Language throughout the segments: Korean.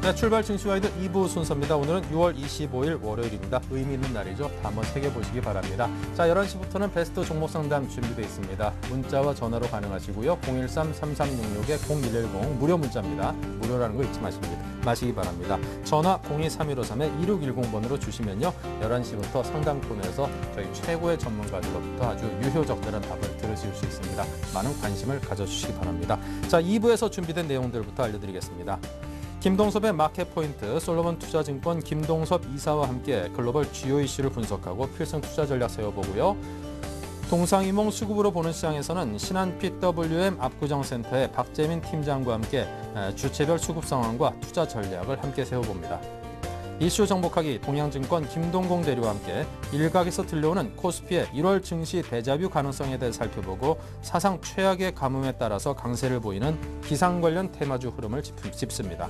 네, 출발 증시와이드 2부 순서입니다. 오늘은 6월 25일 월요일입니다. 의미 있는 날이죠. 다 한번 새겨보시기 바랍니다. 자, 11시부터는 베스트 종목 상담 준비되어 있습니다. 문자와 전화로 가능하시고요. 013-3366-0110 무료 문자입니다. 무료라는 거 잊지 마시기 바랍니다. 전화 023153-2610번으로 주시면요. 11시부터 상담 코너에서 저희 최고의 전문가들로부터 아주 유효적절한 답을 들으실 수 있습니다. 많은 관심을 가져주시기 바랍니다. 자, 2부에서 준비된 내용들부터 알려드리겠습니다. 김동섭의 마켓포인트, 솔로몬 투자증권 김동섭 이사와 함께 글로벌 주요 이슈를 분석하고 필승 투자 전략 세워보고요. 동상이몽 수급으로 보는 시장에서는 신한 PWM 압구정센터의 박재민 팀장과 함께 주체별 수급 상황과 투자 전략을 함께 세워봅니다. 이슈 정복하기 동양증권 김동공 대리와 함께 일각에서 들려오는 코스피의 1월 증시 대자뷰 가능성에 대해 살펴보고 사상 최악의 가뭄에 따라서 강세를 보이는 기상 관련 테마주 흐름을 짚습니다.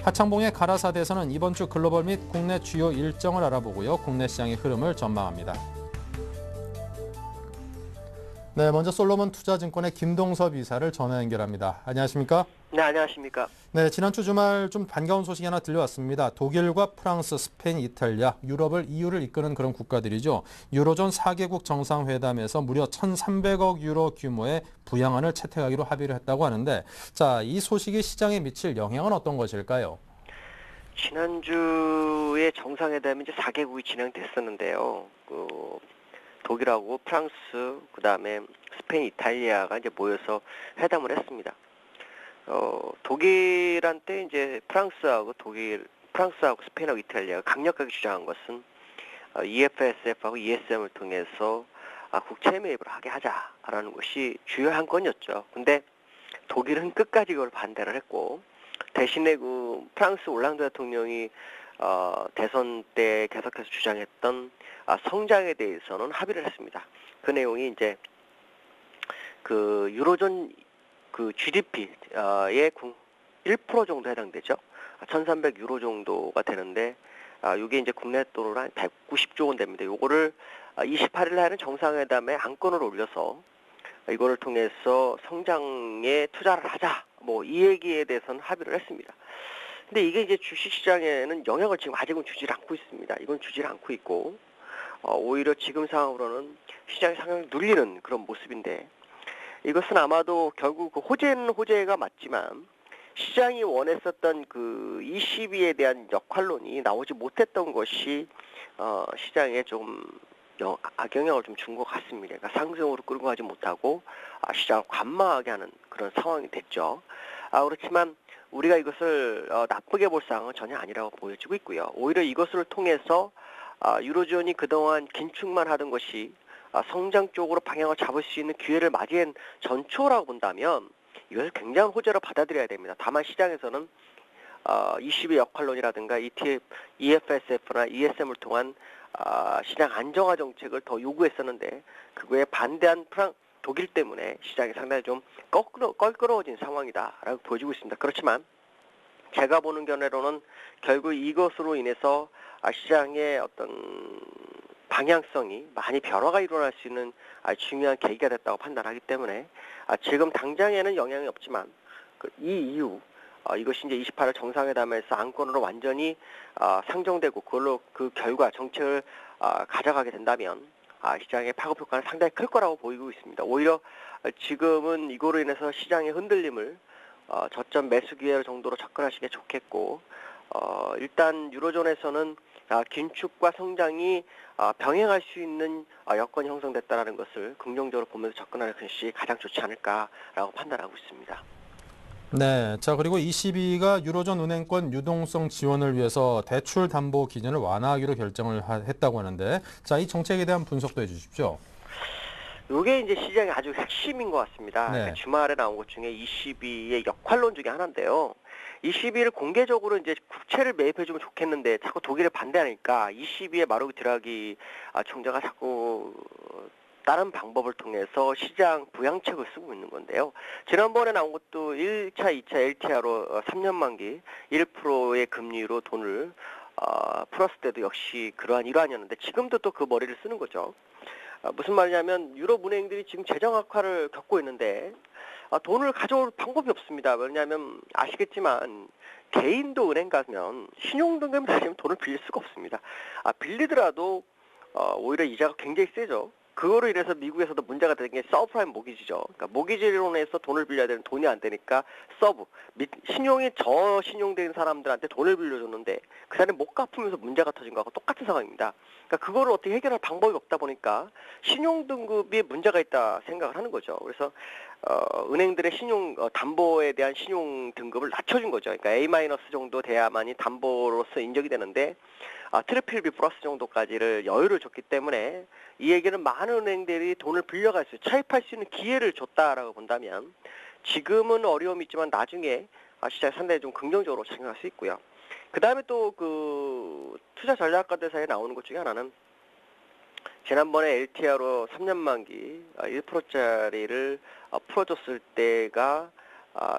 하창봉의 가라사대에서는 이번 주 글로벌 및 국내 주요 일정을 알아보고요. 국내 시장의 흐름을 전망합니다. 네, 먼저 솔로몬 투자증권의 김동섭 이사를 전화 연결합니다. 안녕하십니까? 네, 안녕하십니까? 네, 지난주 주말 좀 반가운 소식이 하나 들려왔습니다. 독일과 프랑스, 스페인, 이탈리아, 유럽을 EU를 이끄는 그런 국가들이죠. 유로존 4개국 정상회담에서 무려 1,300억 유로 규모의 부양안을 채택하기로 합의를 했다고 하는데, 자, 이 소식이 시장에 미칠 영향은 어떤 것일까요? 지난주에 정상회담이 이제 4개국이 진행됐었는데요. 독일하고 프랑스, 그다음에 스페인, 이탈리아가 이제 모여서 회담을 했습니다. 독일한테 이제 프랑스하고 스페인하고 이탈리아가 강력하게 주장한 것은 EFSF하고 ESM을 통해서 국채 매입을 하게 하자라는 것이 주요 한 건이었죠. 근데 독일은 끝까지 그걸 반대를 했고, 대신에 프랑스 올랑드 대통령이 대선 때 계속해서 주장했던 성장에 대해서는 합의를 했습니다. 그 내용이 이제 유로존 GDP의 1% 정도 해당되죠. 1,300 유로 정도가 되는데, 이게 이제 국내 돈으로 한 190조 원 됩니다. 요거를 28일 날에는 정상회담에 안건을 올려서 이거를 통해서 성장에 투자를 하자. 이 얘기에 대해서는 합의를 했습니다. 근데 이게 이제 주식시장에는 영향을 지금 아직은 주질 않고 있습니다. 이건 주질 않고 있고, 오히려 지금 상황으로는 시장의 상향을 눌리는 그런 모습인데, 이것은 아마도 결국 호재는 호재가 맞지만 시장이 원했었던 ECB에 대한 역할론이 나오지 못했던 것이 시장에 좀 악영향을 좀 준 것 같습니다. 그러니까 상승으로 끌고 가지 못하고 시장을 관망하게 하는 그런 상황이 됐죠. 그렇지만 우리가 이것을 나쁘게 볼 상황은 전혀 아니라고 보여지고 있고요. 오히려 이것을 통해서 유로존이 그동안 긴축만 하던 것이 성장 쪽으로 방향을 잡을 수 있는 기회를 맞이한 전초라고 본다면 이것을 굉장한 호재로 받아들여야 됩니다. 다만 시장에서는 ECB 역할론이라든가 EFSF나 ESM을 통한 시장 안정화 정책을 더 요구했었는데, 그거에 반대한 독일 때문에 시장이 상당히 좀 껄끄러워진 상황이다라고 보여지고 있습니다. 그렇지만 제가 보는 견해로는 결국 이것으로 인해서 시장의 어떤 방향성이 많이 변화가 일어날 수 있는 중요한 계기가 됐다고 판단하기 때문에 지금 당장에는 영향이 없지만 이 이후 이것이 이제 28일 정상회담에서 안건으로 완전히 상정되고 그걸로 그 결과 정책을 가져가게 된다면 시장의 파급 효과는 상당히 클 거라고 보이고 있습니다. 오히려 지금은 이거로 인해서 시장의 흔들림을 저점 매수 기회 정도로 접근하시는 게 좋겠고, 일단 유로존에서는 긴축과 성장이 병행할 수 있는 여건이 형성됐다는 것을 긍정적으로 보면서 접근하는 것이 가장 좋지 않을까라고 판단하고 있습니다. 네, 자, 그리고 ECB가 유로존 은행권 유동성 지원을 위해서 대출 담보 기준을 완화하기로 결정을 했다고 하는데, 자, 이 정책에 대한 분석도 해주십시오. 이게 이제 시장의 아주 핵심인 것 같습니다. 네. 그러니까 주말에 나온 것 중에 ECB의 역할론 중에 하나인데요. ECB를 공개적으로 이제 국채를 매입해주면 좋겠는데 자꾸 독일을 반대하니까 ECB의 마루기 드라기 총재가 자꾸 다른 방법을 통해서 시장 부양책을 쓰고 있는 건데요. 지난번에 나온 것도 1차, 2차 LTR로 3년 만기 1%의 금리로 돈을 풀었을 때도 역시 그러한 일환이었는데 지금도 또 그 머리를 쓰는 거죠. 무슨 말이냐면 유럽 은행들이 지금 재정 악화를 겪고 있는데 돈을 가져올 방법이 없습니다. 왜냐하면 아시겠지만 개인도 은행 가면 신용등급이 낮으면 돈을 빌릴 수가 없습니다. 빌리더라도 오히려 이자가 굉장히 세죠. 그거로 인해서 미국에서도 문제가 되는 게 서브프라임 모기지죠. 그러니까 모기지로 인해서 돈을 빌려야 되는 돈이 안 되니까 서브, 신용이 저신용된 사람들한테 돈을 빌려줬는데 그 사람이 못 갚으면서 문제가 터진 거하고 똑같은 상황입니다. 그러니까 그거를 어떻게 해결할 방법이 없다 보니까 신용등급에 문제가 있다 생각을 하는 거죠. 그래서 은행들의 담보에 대한 신용 등급을 낮춰준 거죠. 그러니까 A- 정도 돼야만이 담보로서 인정이 되는데 트리플 B 플러스 정도까지를 여유를 줬기 때문에 이 얘기는 많은 은행들이 돈을 빌려갈 수, 차입할 수 있는 기회를 줬다라고 본다면 지금은 어려움이 있지만 나중에 시장에 상당히 좀 긍정적으로 작용할 수 있고요. 그 다음에 또 그 투자 전략가들사이에 나오는 것 중에 하나는 지난번에 LTR로 3년 만기 1%짜리를 풀어줬을 때가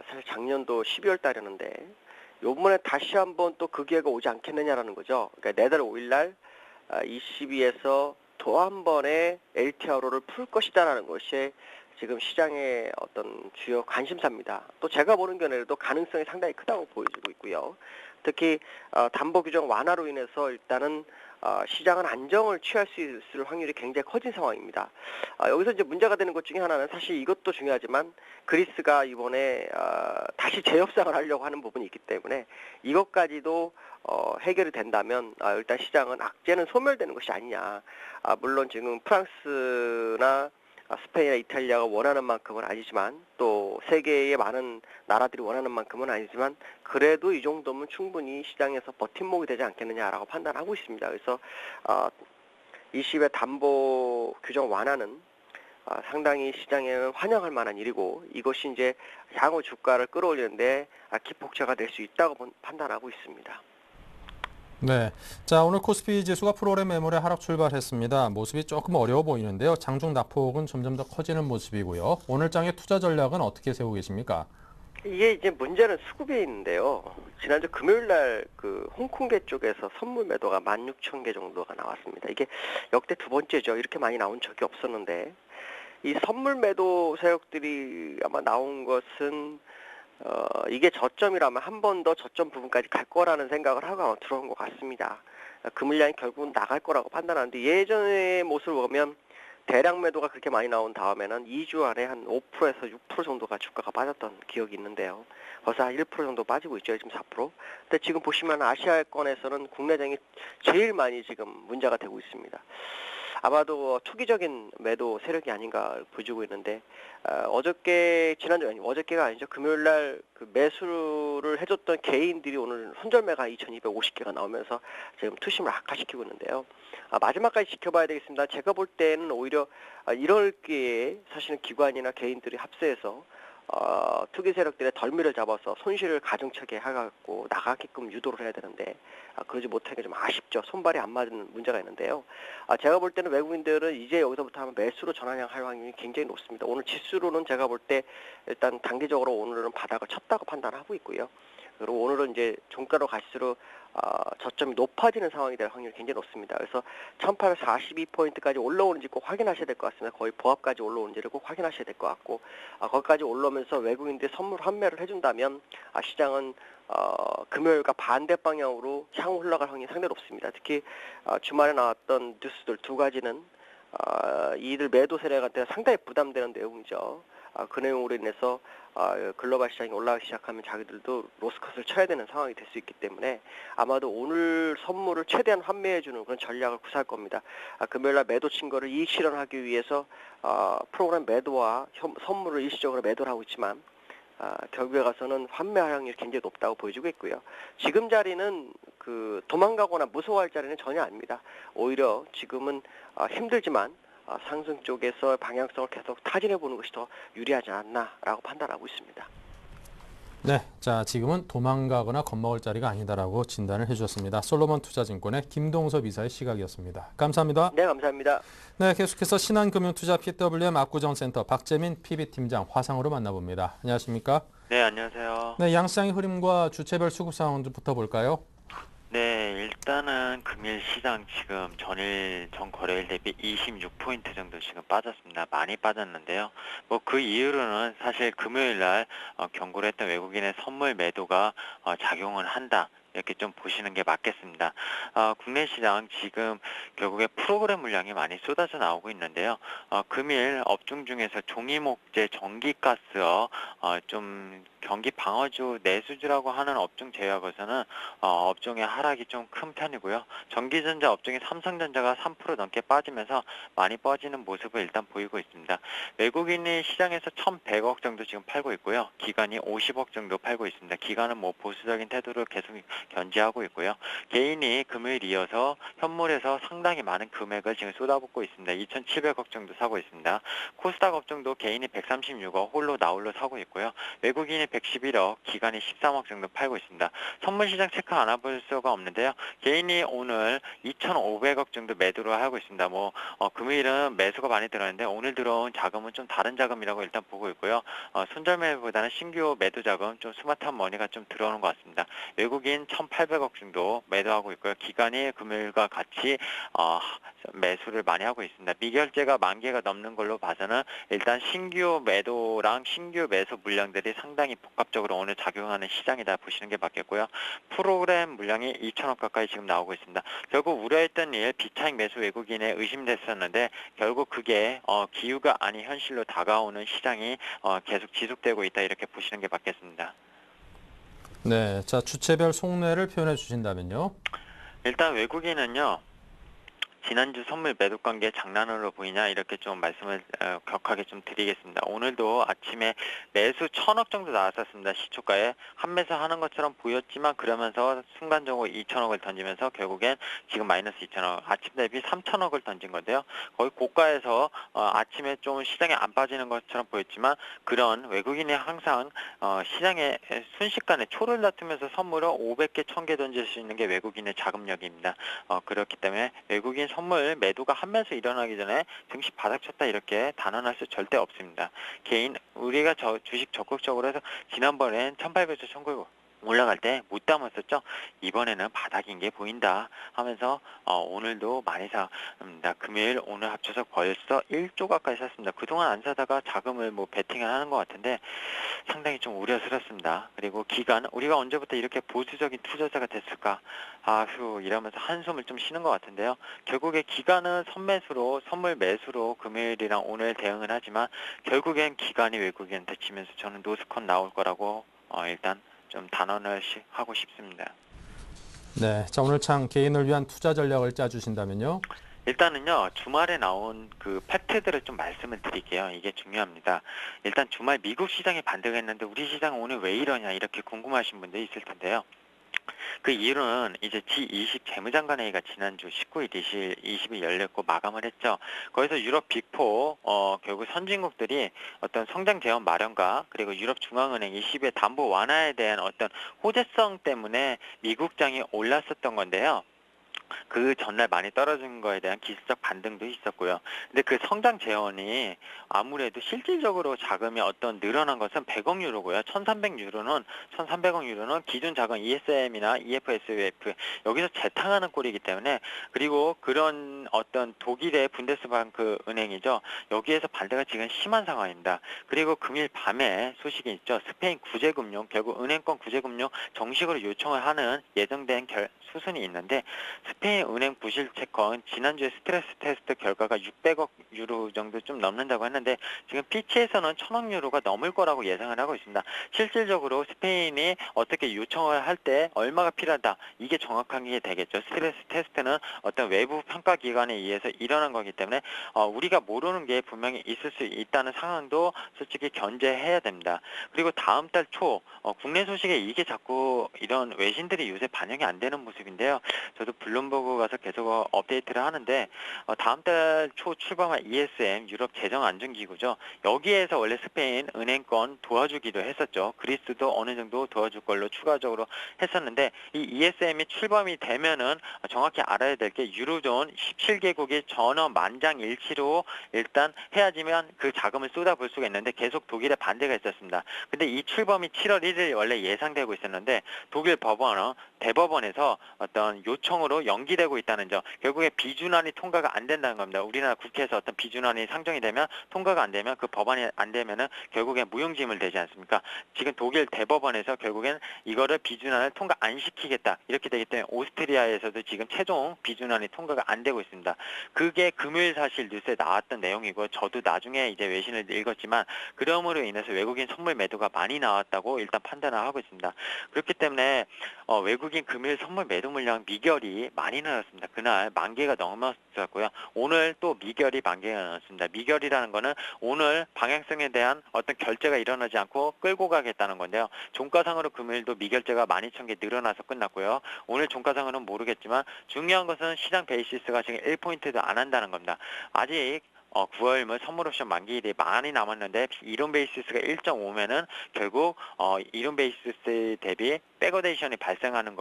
사실 작년도 12월 달이었는데 요번에 다시 한번 또 그 기회가 오지 않겠느냐라는 거죠. 그러니까 내달 5일 날 ECB에서 또 한 번의 LTRO를 풀 것이다라는 것이 지금 시장의 어떤 주요 관심사입니다. 또 제가 보는 견해에도 가능성이 상당히 크다고 보여지고 있고요. 특히 담보 규정 완화로 인해서 일단은 시장은 안정을 취할 수 있을 확률이 굉장히 커진 상황입니다. 여기서 이제 문제가 되는 것 중에 하나는 사실 이것도 중요하지만 그리스가 이번에 다시 재협상을 하려고 하는 부분이 있기 때문에 이것까지도 해결이 된다면 일단 시장은 악재는 소멸되는 것이 아니냐. 물론 지금 프랑스나 스페인이나 이탈리아가 원하는 만큼은 아니지만 또 세계의 많은 나라들이 원하는 만큼은 아니지만 그래도 이 정도면 충분히 시장에서 버팀목이 되지 않겠느냐라고 판단하고 있습니다. 그래서 ECB의 담보 규정 완화는 상당히 시장에는 환영할 만한 일이고 이것이 이제 향후 주가를 끌어올리는데 기폭제가 될 수 있다고 판단하고 있습니다. 네, 자 오늘 코스피 지수가 프로그램 매물에 하락 출발했습니다. 모습이 조금 어려워 보이는데요. 장중 낙폭은 점점 더 커지는 모습이고요. 오늘 장의 투자 전략은 어떻게 세우고 계십니까? 이게 이제 문제는 수급에 있는데요. 지난주 금요일 날 그 홍콩계 쪽에서 선물 매도가 16,000개 정도가 나왔습니다. 이게 역대 두 번째죠. 이렇게 많이 나온 적이 없었는데 이 선물 매도 세력들이 아마 나온 것은 이게 저점이라면 한 번 더 저점 부분까지 갈 거라는 생각을 하고 들어온 것 같습니다. 그 물량이 결국은 나갈 거라고 판단하는데 예전의 모습을 보면 대량 매도가 그렇게 많이 나온 다음에는 2주 안에 한 5%에서 6% 정도가 주가가 빠졌던 기억이 있는데요. 벌써 한 1% 정도 빠지고 있죠. 지금 4%. 근데 지금 보시면 아시아권에서는 국내장이 제일 많이 지금 문제가 되고 있습니다. 아마도 투기적인 매도 세력이 아닌가 보여지고 있는데 어저께가 아니죠. 금요일 날 그 매수를 해줬던 개인들이 오늘 손절매가 2,250개가 나오면서 지금 투심을 악화시키고 있는데요. 마지막까지 지켜봐야 되겠습니다. 제가 볼 때는 오히려 이럴 기회에 사실은 기관이나 개인들이 합세해서 투기 세력들의 덜미를 잡아서 손실을 가중차게 해갖고 나가게끔 유도를 해야 되는데 그러지 못하는 게 좀 아쉽죠. 손발이 안 맞는 문제가 있는데요. 제가 볼 때는 외국인들은 이제 여기서부터 하면 매수로 전환할 확률이 굉장히 높습니다. 오늘 지수로는 제가 볼 때 일단 단기적으로 오늘은 바닥을 쳤다고 판단하고 있고요. 그리고 오늘은 이제 종가로 갈수록 저점이 높아지는 상황이 될 확률이 굉장히 높습니다. 그래서 1842포인트까지 올라오는지 꼭 확인하셔야 될 것 같습니다. 거의 보합까지 올라오는지를 꼭 확인하셔야 될 것 같고 거기까지 올라오면서 외국인들이 선물 환매를 해준다면 시장은 금요일과 반대 방향으로 향후 흘러갈 확률이 상당히 높습니다. 특히 주말에 나왔던 뉴스들 두 가지는 이들 매도 세력한테 상당히 부담되는 내용이죠. 그 내용으로 인해서 글로벌 시장이 올라가기 시작하면 자기들도 로스컷을 쳐야 되는 상황이 될 수 있기 때문에 아마도 오늘 선물을 최대한 환매해주는 그런 전략을 구사할 겁니다. 금요일날 매도 친 거를 이익 실현하기 위해서 프로그램 매도와 선물을 일시적으로 매도를 하고 있지만 결국에 가서는 환매할 확률이 굉장히 높다고 보여지고 있고요. 지금 자리는 그 도망가거나 무서워할 자리는 전혀 아닙니다. 오히려 지금은 힘들지만 상승 쪽에서 방향성을 계속 타진해보는 것이 더 유리하지 않나라고 판단하고 있습니다. 네, 자 지금은 도망가거나 겁먹을 자리가 아니다라고 진단을 해주셨습니다. 솔로몬 투자증권의 김동섭 이사의 시각이었습니다. 감사합니다. 네, 감사합니다. 네, 계속해서 신한금융투자 PWM 압구정센터 박재민 PB팀장 화상으로 만나봅니다. 안녕하십니까? 네, 안녕하세요. 네, 양시장의 흐름과 주체별 수급 상황부터 볼까요? 네, 일단은 금일 시장 지금 전 거래일 대비 26포인트 정도 지금 빠졌습니다. 많이 빠졌는데요. 뭐 그 이유로는 사실 금요일 날 경고를 했던 외국인의 선물 매도가 작용을 한다. 이렇게 좀 보시는 게 맞겠습니다. 국내 시장 지금 결국에 프로그램 물량이 많이 쏟아져 나오고 있는데요. 금일 업종 중에서 종이목재, 전기가스업, 좀 경기 방어주, 내수주라고 하는 업종 제외하고서는 업종의 하락이 좀 큰 편이고요. 전기전자 업종의 삼성전자가 3% 넘게 빠지면서 많이 빠지는 모습을 일단 보이고 있습니다. 외국인이 시장에서 1,100억 정도 지금 팔고 있고요. 기관이 50억 정도 팔고 있습니다. 기관은 뭐 보수적인 태도를 계속 견지하고 있고요. 개인이 금요일 이어서 현물에서 상당히 많은 금액을 지금 쏟아붓고 있습니다. 2,700억 정도 사고 있습니다. 코스닥 업종도 개인이 136억, 홀로 나홀로 사고 있고요. 외국인이 111억, 기관이 13억 정도 팔고 있습니다. 선물 시장 체크 안 해볼 수가 없는데요. 개인이 오늘 2,500억 정도 매도를 하고 있습니다. 금요일은 매수가 많이 들어있는데 오늘 들어온 자금은 좀 다른 자금이라고 일단 보고 있고요. 손절매보다는 신규 매도 자금, 좀 스마트한 머니가 좀 들어오는 것 같습니다. 외국인 1,800억 정도 매도하고 있고요. 기관이 금요일과 같이 매수를 많이 하고 있습니다. 미결제가 10,000개가 넘는 걸로 봐서는 일단 신규 매도랑 신규 매수 물량들이 상당히 복합적으로 오늘 작용하는 시장이다 보시는 게 맞겠고요. 프로그램 물량이 2,000억 가까이 지금 나오고 있습니다. 결국 우려했던 일, 비차익 매수 외국인에 의심됐었는데 결국 그게 기후가 아닌 현실로 다가오는 시장이 계속 지속되고 있다 이렇게 보시는 게 맞겠습니다. 네, 자 주체별 속내를 표현해 주신다면요. 일단 외국인은요. 지난주 선물 매도 관계 장난으로 보이냐 이렇게 좀 말씀을 격하게 좀 드리겠습니다. 오늘도 아침에 매수 1,000억 정도 나왔었습니다. 시초가에 한매수 하는 것처럼 보였지만 그러면서 순간적으로 2,000억을 던지면서 결국엔 지금 마이너스 2,000억, 아침 대비 3,000억을 던진 건데요. 거의 고가에서 아침에 좀 시장에 안 빠지는 것처럼 보였지만 그런 외국인이 항상 시장에 순식간에 초를 다투면서 선물을 500개, 1,000개 던질 수 있는 게 외국인의 자금력입니다. 그렇기 때문에 외국인 선물 매도가 한매수 일어나기 전에 증시 바닥 쳤다 이렇게 단언할 수 절대 없습니다. 개인 우리가 주식 적극적으로 해서 지난번엔 1,800에서 1,900 올라갈 때 못 담았었죠. 이번에는 바닥인 게 보인다 하면서 오늘도 많이 삽니다. 금요일 오늘 합쳐서 벌써 1조 가까이 샀습니다. 그동안 안 사다가 자금을 베팅을 하는 것 같은데 상당히 좀 우려스럽습니다. 그리고 기간, 우리가 언제부터 이렇게 보수적인 투자자가 됐을까? 아휴, 이러면서 한숨을 좀 쉬는 것 같은데요. 결국에 기간은 선매수로, 선물 매수로 금요일이랑 오늘 대응을 하지만 결국엔 기간이 외국인한테 치면서 저는 노스콘 나올 거라고 일단 좀 단언을 하고 싶습니다. 네, 자 오늘 참 개인을 위한 투자 전략을 짜주신다면요. 일단은요, 주말에 나온 그 팩트들을 좀 말씀을 드릴게요. 이게 중요합니다. 일단 주말 미국 시장이 반등했는데 우리 시장은 오늘 왜 이러냐 이렇게 궁금하신 분들 있을 텐데요. 그 이유는 이제 G20 재무장관회의가 지난주 19일, 20일 열렸고 마감을 했죠. 거기서 유럽 빅4 결국 선진국들이 어떤 성장 재원 마련과 그리고 유럽 중앙은행 20의 담보 완화에 대한 어떤 호재성 때문에 미국장이 올랐었던 건데요. 그 전날 많이 떨어진 거에 대한 기술적 반등도 있었고요. 근데 그 성장 재원이 아무래도 실질적으로 자금이 늘어난 것은 100억 유로고요. 1,300억 유로는 기존 자금 ESM이나 EFSF 여기서 재탕하는 꼴이기 때문에 그리고 그런 어떤 독일의 분데스방크 은행이죠. 여기에서 반대가 지금 심한 상황입니다. 그리고 금일 밤에 소식이 있죠. 스페인 구제금융 결국 은행권 구제금융 정식으로 요청을 하는 예정된 수순이 있는데 스페인 은행 부실 채권 지난주에 스트레스 테스트 결과가 600억 유로 정도 좀 넘는다고 했는데 지금 피치에서는 1,000억 유로가 넘을 거라고 예상을 하고 있습니다. 실질적으로 스페인이 어떻게 요청을 할 때 얼마가 필요하다 이게 정확한 게 되겠죠. 스트레스 테스트는 어떤 외부 평가 기관에 의해서 일어난 거기 때문에 우리가 모르는 게 분명히 있을 수 있다는 상황도 솔직히 견제해야 됩니다. 그리고 다음 달 초 국내 소식에 이게 자꾸 이런 외신들이 요새 반영이 안 되는 모습인데요. 저도 블룸 블룸버그 가서 계속 업데이트를 하는데 다음 달 초 출범할 ESM 유럽 재정 안정기구죠. 여기에서 원래 스페인 은행권 도와주기도 했었죠. 그리스도 어느 정도 도와줄 걸로 추가적으로 했었는데 이 ESM이 출범이 되면은 정확히 알아야 될 게 유로존 17개국이 전원 만장일치로 일단 해야지만 그 자금을 쏟아볼 수가 있는데 계속 독일의 반대가 있었습니다. 근데 이 출범이 7월 1일 원래 예상되고 있었는데 독일 대법원에서 어떤 요청으로 연기되고 있다는 점, 결국에 비준안이 통과가 안 된다는 겁니다. 우리나라 국회에서 어떤 비준안이 상정이 되면 통과가 안 되면 그 법안이 안 되면은 결국에 무용지물 되지 않습니까? 지금 독일 대법원에서 결국엔 이거를 비준안을 통과 안 시키겠다 이렇게 되기 때문에 오스트리아에서도 지금 최종 비준안이 통과가 안 되고 있습니다. 그게 금요일 사실 뉴스에 나왔던 내용이고 저도 나중에 이제 외신을 읽었지만 그럼으로 인해서 외국인 선물 매도가 많이 나왔다고 일단 판단을 하고 있습니다. 그렇기 때문에 외국인 금일 선물 매도 물량 미결이 많이 늘었습니다. 그날 10,000개가 넘었었고요. 오늘 또 미결이 10,000개가 넘었습니다. 미결이라는 거는 오늘 방향성에 대한 어떤 결제가 일어나지 않고 끌고 가겠다는 건데요. 종가상으로 금일도 미결제가 12,000개 늘어나서 끝났고요. 오늘 종가상으로는 모르겠지만 중요한 것은 시장 베이시스가 지금 1포인트도 안 한다는 겁니다. 아직 9월 선물 옵션 만기일이 많이 남았는데 이론 베이시스가 1.5면은 결국 이론 베이시스 대비 백어데이션이 발생하는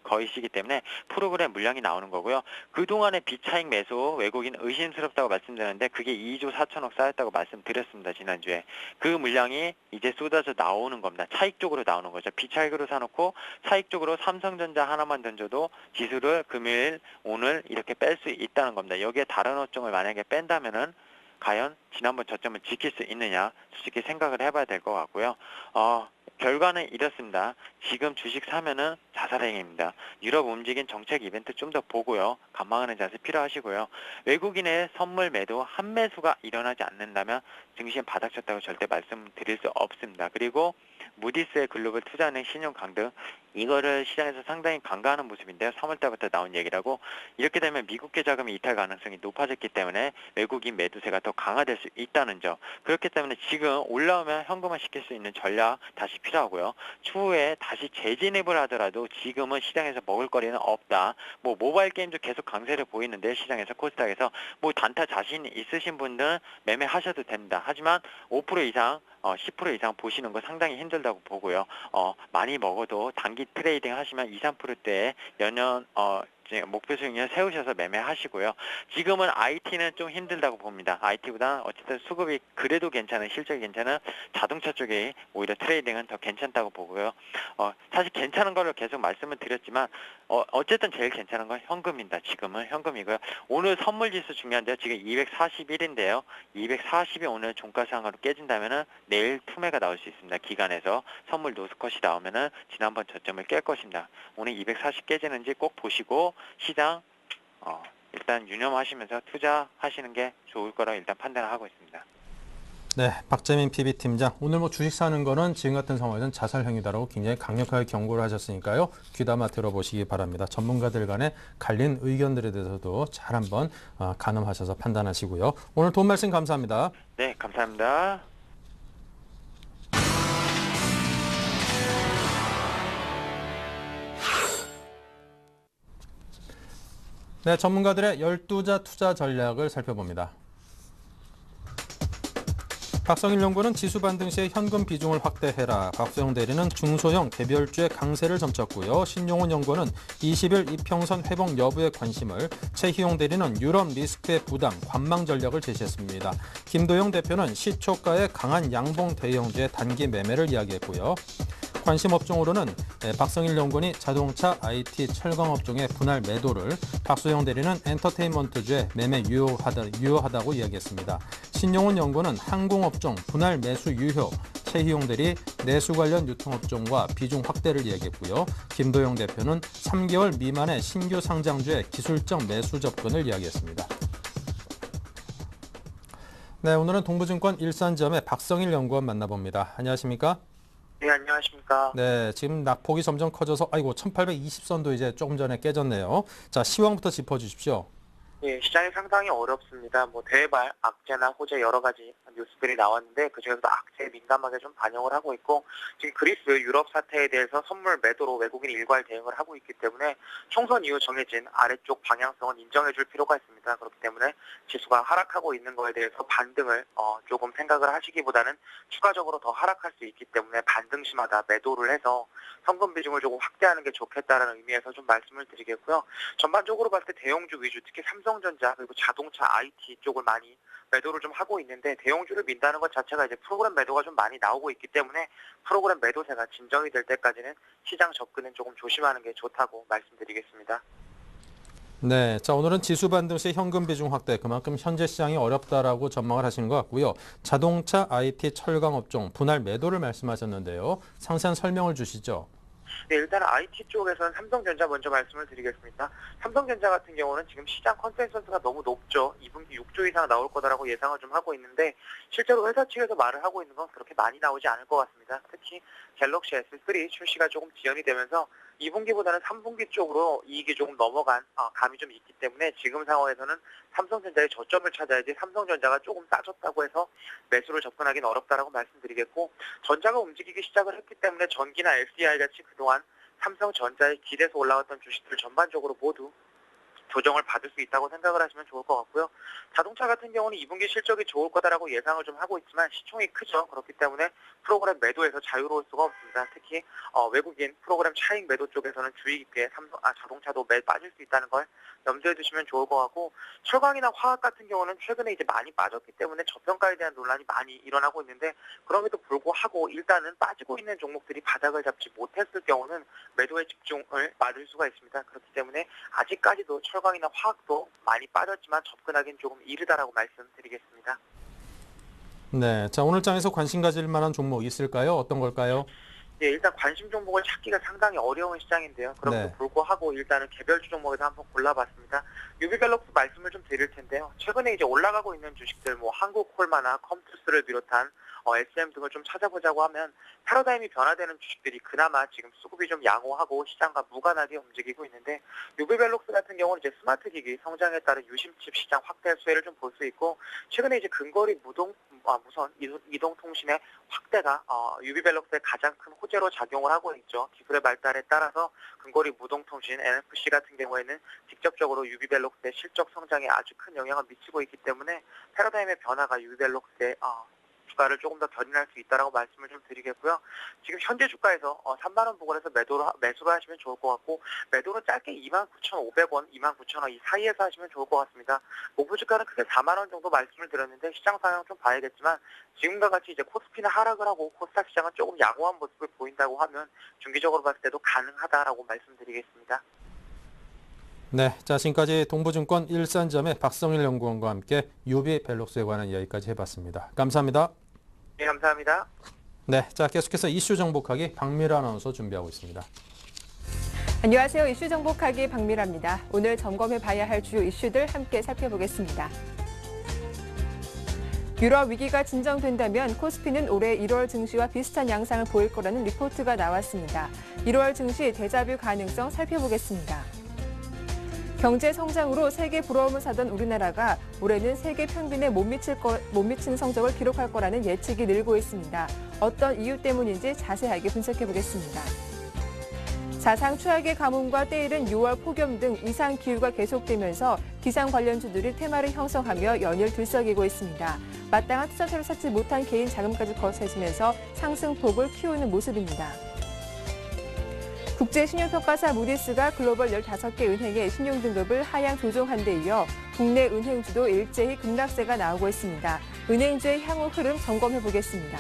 것이기 때문에 프로그램 물량이 나오는 거고요. 그동안의 비차익 매수 외국인 의심스럽다고 말씀드렸는데 그게 2조 4천억 쌓였다고 말씀드렸습니다. 지난주에. 그 물량이 이제 쏟아져 나오는 겁니다. 차익 쪽으로 나오는 거죠. 비차익으로 사놓고 차익 쪽으로 삼성전자 하나만 던져도 지수를 금일 오늘 이렇게 뺄 수 있다는 겁니다. 여기에 다른 업종을 만약에 뺀다면은 과연 지난번 저점을 지킬 수 있느냐 솔직히 생각을 해봐야 될 것 같고요. 결과는 이렇습니다. 지금 주식 사면은 자살행위입니다. 유럽 움직인 정책 이벤트 좀 더 보고요. 관망하는 자세 필요하시고요. 외국인의 선물 매도 한매수가 일어나지 않는다면 증시는 바닥쳤다고 절대 말씀드릴 수 없습니다. 그리고 무디스의 글로벌 투자은행 신용 강등 이거를 시장에서 상당히 간과하는 모습인데요. 3월달부터 나온 얘기라고 이렇게 되면 미국계 자금의 이탈 가능성이 높아졌기 때문에 외국인 매도세가 더 강화될 수 있다는 점. 그렇기 때문에 지금 올라오면 현금화 시킬 수 있는 전략 다시 필요하고요. 추후에 다시 재진입을 하더라도 지금은 시장에서 먹을 거리는 없다. 모바일 게임도 계속 강세를 보이는데 시장에서 코스닥에서 단타 자신 있으신 분들은 매매하셔도 됩니다. 하지만 5% 이상 10% 이상 보시는 거 상당히 힘들다고 보고요. 많이 먹어도 단기 트레이딩 하시면 2, 3%대에 연연 목표 수익률 세우셔서 매매하시고요. 지금은 IT는 좀 힘들다고 봅니다. IT보다 어쨌든 수급이 그래도 괜찮은 실적이 괜찮은 자동차 쪽이 오히려 트레이딩은 더 괜찮다고 보고요. 사실 괜찮은 거를 계속 말씀을 드렸지만 어쨌든 제일 괜찮은 건 현금입니다. 지금은 현금이고요. 오늘 선물지수 중요한데요. 지금 241인데요. 240이 오늘 종가상으로 깨진다면은 내일 투매가 나올 수 있습니다. 기간에서 선물 노스컷이 나오면은 지난번 저점을 깰 것입니다. 오늘 240 깨지는지 꼭 보시고 시장 일단 유념하시면서 투자하시는 게 좋을 거라고 일단 판단을 하고 있습니다. 네, 박재민 PB팀장. 오늘 주식 사는 거는 지금 같은 상황에서는 자살행위다라고 굉장히 강력하게 경고를 하셨으니까요. 귀담아 들어보시기 바랍니다. 전문가들 간의 갈린 의견들에 대해서도 잘 한번 가늠하셔서 판단하시고요. 오늘 도움 말씀 감사합니다. 네, 감사합니다. 네, 전문가들의 12자 투자 전략을 살펴봅니다. 박성일 연구는 지수 반등 시에 현금 비중을 확대해라. 박소영 대리는 중소형 개별주의 강세를 점쳤고요. 신용훈 연구는 20일 이평선 회복 여부에 관심을, 최희용 대리는 유럽 리스크의 부담, 관망 전략을 제시했습니다. 김도영 대표는 시초가의 강한 양봉 대형주의 단기 매매를 이야기했고요. 관심 업종으로는 박성일 연구원이 자동차, IT, 철강 업종의 분할 매도를, 박소영 대리는 엔터테인먼트주의 매매 유효하다고 이야기했습니다. 신용훈 연구원은 항공업종 분할 매수 유효, 최희용 대리 내수 관련 유통업종과 비중 확대를 이야기했고요. 김도영 대표는 3개월 미만의 신규 상장주의 기술적 매수 접근을 이야기했습니다. 네, 오늘은 동부증권 일산지점의 박성일 연구원 만나봅니다. 안녕하십니까? 네, 안녕하십니까. 네, 지금 낙폭이 점점 커져서 1820선도 이제 조금 전에 깨졌네요. 자, 시황부터 짚어주십시오. 예, 시장이 상당히 어렵습니다. 뭐 대발, 악재나 호재 여러 가지 뉴스들이 나왔는데 그중에서도 악재에 민감하게 좀 반영을 하고 있고 지금 그리스, 유럽 사태에 대해서 선물 매도로 외국인이 일괄 대응을 하고 있기 때문에 총선 이후 정해진 아래쪽 방향성은 인정해줄 필요가 있습니다. 그렇기 때문에 지수가 하락하고 있는 거에 대해서 반등을 조금 생각을 하시기보다는 추가적으로 더 하락할 수 있기 때문에 반등시마다 매도를 해서 현금 비중을 조금 확대하는 게 좋겠다라는 의미에서 좀 말씀을 드리겠고요. 전반적으로 봤을 때 대형주 위주, 특히 삼성전자 그리고 자동차 IT 쪽을 많이 매도를 좀 하고 있는데 대형주를 민다는 것 자체가 이제 프로그램 매도가 좀 많이 나오고 있기 때문에 프로그램 매도세가 진정이 될 때까지는 시장 접근은 조금 조심하는 게 좋다고 말씀드리겠습니다. 네, 자 오늘은 지수 반등 시 현금 비중 확대, 그만큼 현재 시장이 어렵다라고 전망을 하시는 것 같고요. 자동차, IT, 철강 업종 분할 매도를 말씀하셨는데요. 상세한 설명을 주시죠. 네, 일단 IT 쪽에서는 삼성전자 먼저 말씀을 드리겠습니다. 삼성전자 같은 경우는 지금 시장 컨센서스가 너무 높죠. 2분기 6조 이상 나올 거다라고 예상을 좀 하고 있는데 실제로 회사 측에서 말을 하고 있는 건 그렇게 많이 나오지 않을 것 같습니다. 특히 갤럭시 S3 출시가 조금 지연이 되면서 2분기보다는 3분기 쪽으로 이익이 조금 넘어간 감이 좀 있기 때문에 지금 상황에서는 삼성전자의 저점을 찾아야지 삼성전자가 조금 싸졌다고 해서 매수를 접근하기는 어렵다라고 말씀드리겠고 전자가 움직이기 시작을 했기 때문에 전기나 LCI 같이 그동안 삼성전자에 기대서 올라왔던 주식들 전반적으로 모두 조정을 받을 수 있다고 생각을 하시면 좋을 것 같고요. 자동차 같은 경우는 2분기 실적이 좋을 거다라고 예상을 좀 하고 있지만 시총이 크죠. 그렇기 때문에 프로그램 매도에서 자유로울 수가 없습니다. 특히 외국인 프로그램 차익 매도 쪽에서는 주의 깊게 자동차도 빠질 수 있다는 걸 염두에 두시면 좋을 것 같고 철강이나 화학 같은 경우는 최근에 이제 많이 빠졌기 때문에 저평가에 대한 논란이 많이 일어나고 있는데 그럼에도 불구하고 일단은 빠지고 있는 종목들이 바닥을 잡지 못했을 경우는 매도에 집중을 받을 수가 있습니다. 그렇기 때문에 아직까지도 철강이나 화학도 많이 빠졌지만 접근하기는 조금 이르다라고 말씀드리겠습니다. 네, 자 오늘 장에서 관심 가질 만한 종목 있을까요? 어떤 걸까요? 예, 일단 관심 종목을 찾기가 상당히 어려운 시장인데요. 그럼에도 네. 불구하고 일단은 개별주 종목에서 한번 골라봤습니다. 유비밸럭스 말씀을 좀 드릴 텐데요. 최근에 이제 올라가고 있는 주식들, 뭐 한국콜마나 컴투스를 비롯한 SM 등을 좀 찾아보자고 하면 패러다임이 변화되는 주식들이 그나마 지금 수급이 좀 양호하고 시장과 무관하게 움직이고 있는데 유비밸럭스 같은 경우는 이제 스마트 기기 성장에 따른 유심칩 시장 확대 수혜를 좀 볼 수 있고 최근에 이제 근거리 무선 이동통신의 확대가 유비밸럭스의 가장 큰 호재로 작용을 하고 있죠. 기술의 발달에 따라서 근거리 무동통신 NFC 같은 경우에는 직접적으로 유비밸럭스의 실적 성장에 아주 큰 영향을 미치고 있기 때문에 패러다임의 변화가 유비밸럭스의 주가를 조금 더 견인할 수 있다라고 말씀을 좀 드리겠고요. 지금 현재 주가에서 3만 원 부근에서 매수를 하시면 좋을 것 같고 매도는 짧게 29,500원, 29,000원 이 사이에서 하시면 좋을 것 같습니다. 목표 주가는 크게 4만 원 정도 말씀을 드렸는데 시장 상황 좀 봐야겠지만 지금과 같이 이제 코스피는 하락을 하고 코스닥 시장은 조금 양호한 모습을 보인다고 하면 중기적으로 봤을 때도 가능하다라고 말씀드리겠습니다. 네, 자 지금까지 동부증권 일산점의 박성일 연구원과 함께 유비밸럭스에 관한 이야기까지 해봤습니다. 감사합니다. 네, 감사합니다. 네, 자 계속해서 이슈 정복하기 박미라 아나운서 준비하고 있습니다. 안녕하세요. 이슈 정복하기 박미라입니다. 오늘 점검해봐야 할 주요 이슈들 함께 살펴보겠습니다. 유럽 위기가 진정된다면 코스피는 올해 1월 증시와 비슷한 양상을 보일 거라는 리포트가 나왔습니다. 1월 증시 대자뷰 가능성 살펴보겠습니다. 경제 성장으로 세계 부러움을 사던 우리나라가 올해는 세계 평균에 못 미치는 성적을 기록할 거라는 예측이 늘고 있습니다. 어떤 이유 때문인지 자세하게 분석해 보겠습니다. 사상 최악의 가뭄과 때이른 6월 폭염 등 이상 기후가 계속되면서 기상 관련주들이 테마를 형성하며 연일 들썩이고 있습니다. 마땅한 투자처를 찾지 못한 개인 자금까지 거세지면서 상승폭을 키우는 모습입니다. 국제신용평가사 무디스가 글로벌 15개 은행의 신용등급을 하향 조정한 데 이어 국내 은행주도 일제히 급락세가 나오고 있습니다. 은행주의 향후 흐름 점검해 보겠습니다.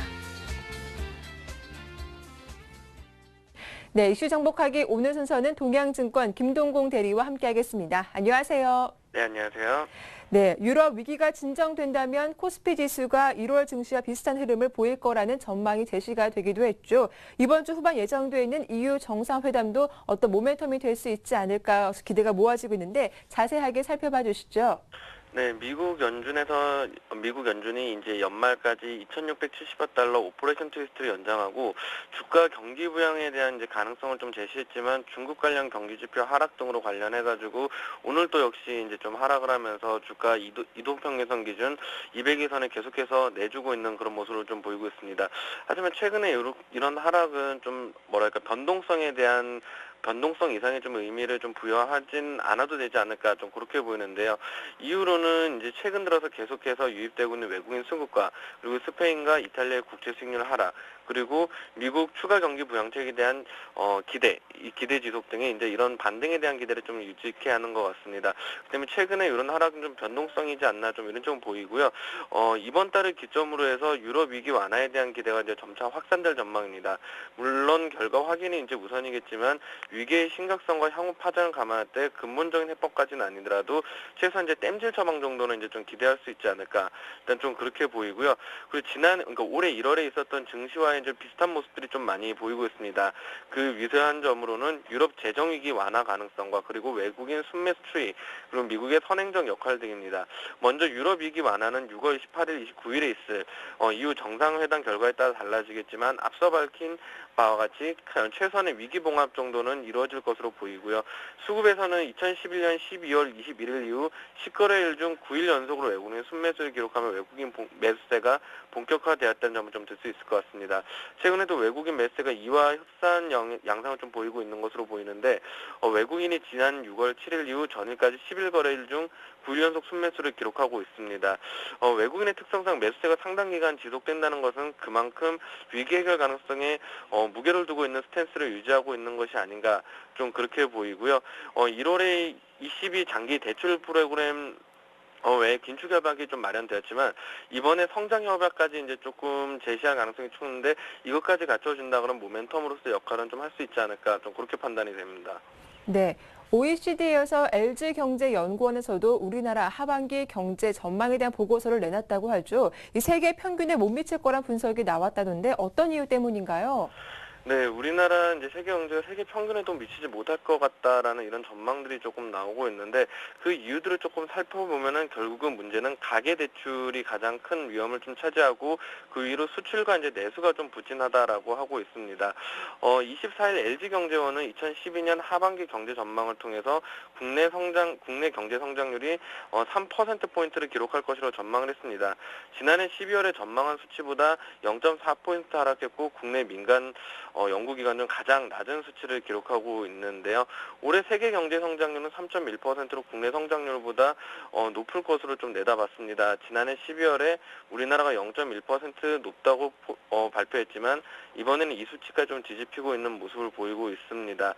네, 이슈 정복하기 오늘 순서는 동양증권 김동공 대리와 함께하겠습니다. 안녕하세요. 네, 안녕하세요. 네, 유럽 위기가 진정된다면 코스피 지수가 1월 증시와 비슷한 흐름을 보일 거라는 전망이 제시가 되기도 했죠. 이번 주 후반 예정돼 있는 EU 정상회담도 어떤 모멘텀이 될 수 있지 않을까 기대가 모아지고 있는데 자세하게 살펴봐 주시죠. 네, 미국 연준이 이제 연말까지 2,670억 달러 오퍼레이션 트위스트를 연장하고 주가 경기 부양에 대한 이제 가능성을 좀 제시했지만 중국 관련 경기 지표 하락 등으로 관련해가지고 오늘 또 역시 이제 좀 하락을 하면서 주가 이동평균선 기준 200일선에 계속해서 내주고 있는 그런 모습을 좀 보이고 있습니다. 하지만 최근에 이런 하락은 좀 뭐랄까 변동성 이상의 좀 의미를 좀 부여하진 않아도 되지 않을까 좀 그렇게 보이는데요. 이유로는 이제 최근 들어서 계속해서 유입되고 있는 외국인 수급과 그리고 스페인과 이탈리아의 국채 수익률 하락 그리고 미국 추가 경기 부양책에 대한 이 기대 지속 등의 이제 이런 반등에 대한 기대를 좀 유지케 하는 것 같습니다. 그다음에 최근에 이런 하락은 좀 변동성이지 않나 좀 이런 좀 보이고요. 이번 달을 기점으로 해서 유럽 위기 완화에 대한 기대가 이제 점차 확산될 전망입니다. 물론 결과 확인이 이제 우선이겠지만 위기의 심각성과 향후 파장을 감안할 때 근본적인 해법까지는 아니더라도 최소한 이제 땜질 처방 정도는 이제 좀 기대할 수 있지 않을까 일단 좀 그렇게 보이고요. 그리고 그러니까 올해 1월에 있었던 증시와 이제 비슷한 모습들이 좀 많이 보이고 있습니다. 그 위대한 점으로는 유럽 재정 위기 완화 가능성과 그리고 외국인 순매수 추이 그리고 미국의 선행적 역할 등입니다. 먼저 유럽 위기 완화는 6월 28일, 29일에 있을 이후 정상회담 결과에 따라 달라지겠지만 앞서 밝힌 바와 같이 최선의 위기 봉합 정도는 이루어질 것으로 보이고요. 수급에서는 2011년 12월 21일 이후 10거래일 중 9일 연속으로 외국인 순매수를 기록하며 외국인 매수세가 본격화되었다는 점을 좀 들 수 있을 것 같습니다. 최근에도 외국인 매수세가 이와 흡사한 양상을 좀 보이고 있는 것으로 보이는데 외국인이 지난 6월 7일 이후 전일까지 11거래일 중 9일 연속 순매수를 기록하고 있습니다. 외국인의 특성상 매수세가 상당 기간 지속된다는 것은 그만큼 위기 해결 가능성에 무게를 두고 있는 스탠스를 유지하고 있는 것이 아닌가 좀 그렇게 보이고요. 1월에 ECB 장기 대출 프로그램 외에 긴축 협약이 좀 마련되었지만 이번에 성장 협약까지 이제 조금 제시할 가능성이 크는데 이것까지 갖춰준다 그러면 모멘텀으로서 역할은 좀 할 수 있지 않을까 좀 그렇게 판단이 됩니다. 네. OECD에 이어서 LG경제연구원에서도 우리나라 하반기 경제 전망에 대한 보고서를 내놨다고 하죠. 이 세계 평균에 못 미칠 거란 분석이 나왔다던데 어떤 이유 때문인가요? 네, 우리나라 이제 세계 경제가 세계 평균에도 미치지 못할 것 같다라는 이런 전망들이 조금 나오고 있는데 그 이유들을 조금 살펴보면은 결국은 문제는 가계 대출이 가장 큰 위험을 좀 차지하고 그 위로 수출과 이제 내수가 좀 부진하다라고 하고 있습니다. 24일 LG경제원은 2012년 하반기 경제 전망을 통해서 국내 경제 성장률이 3%포인트를 기록할 것이라고 전망을 했습니다. 지난해 12월에 전망한 수치보다 0.4포인트 하락했고 국내 민간 연구기관 중 가장 낮은 수치를 기록하고 있는데요. 올해 세계 경제 성장률은 3.1%로 국내 성장률보다 높을 것으로 좀 내다봤습니다. 지난해 12월에 우리나라가 0.1% 높다고 발표했지만 이번에는 이 수치가 좀 뒤집히고 있는 모습을 보이고 있습니다.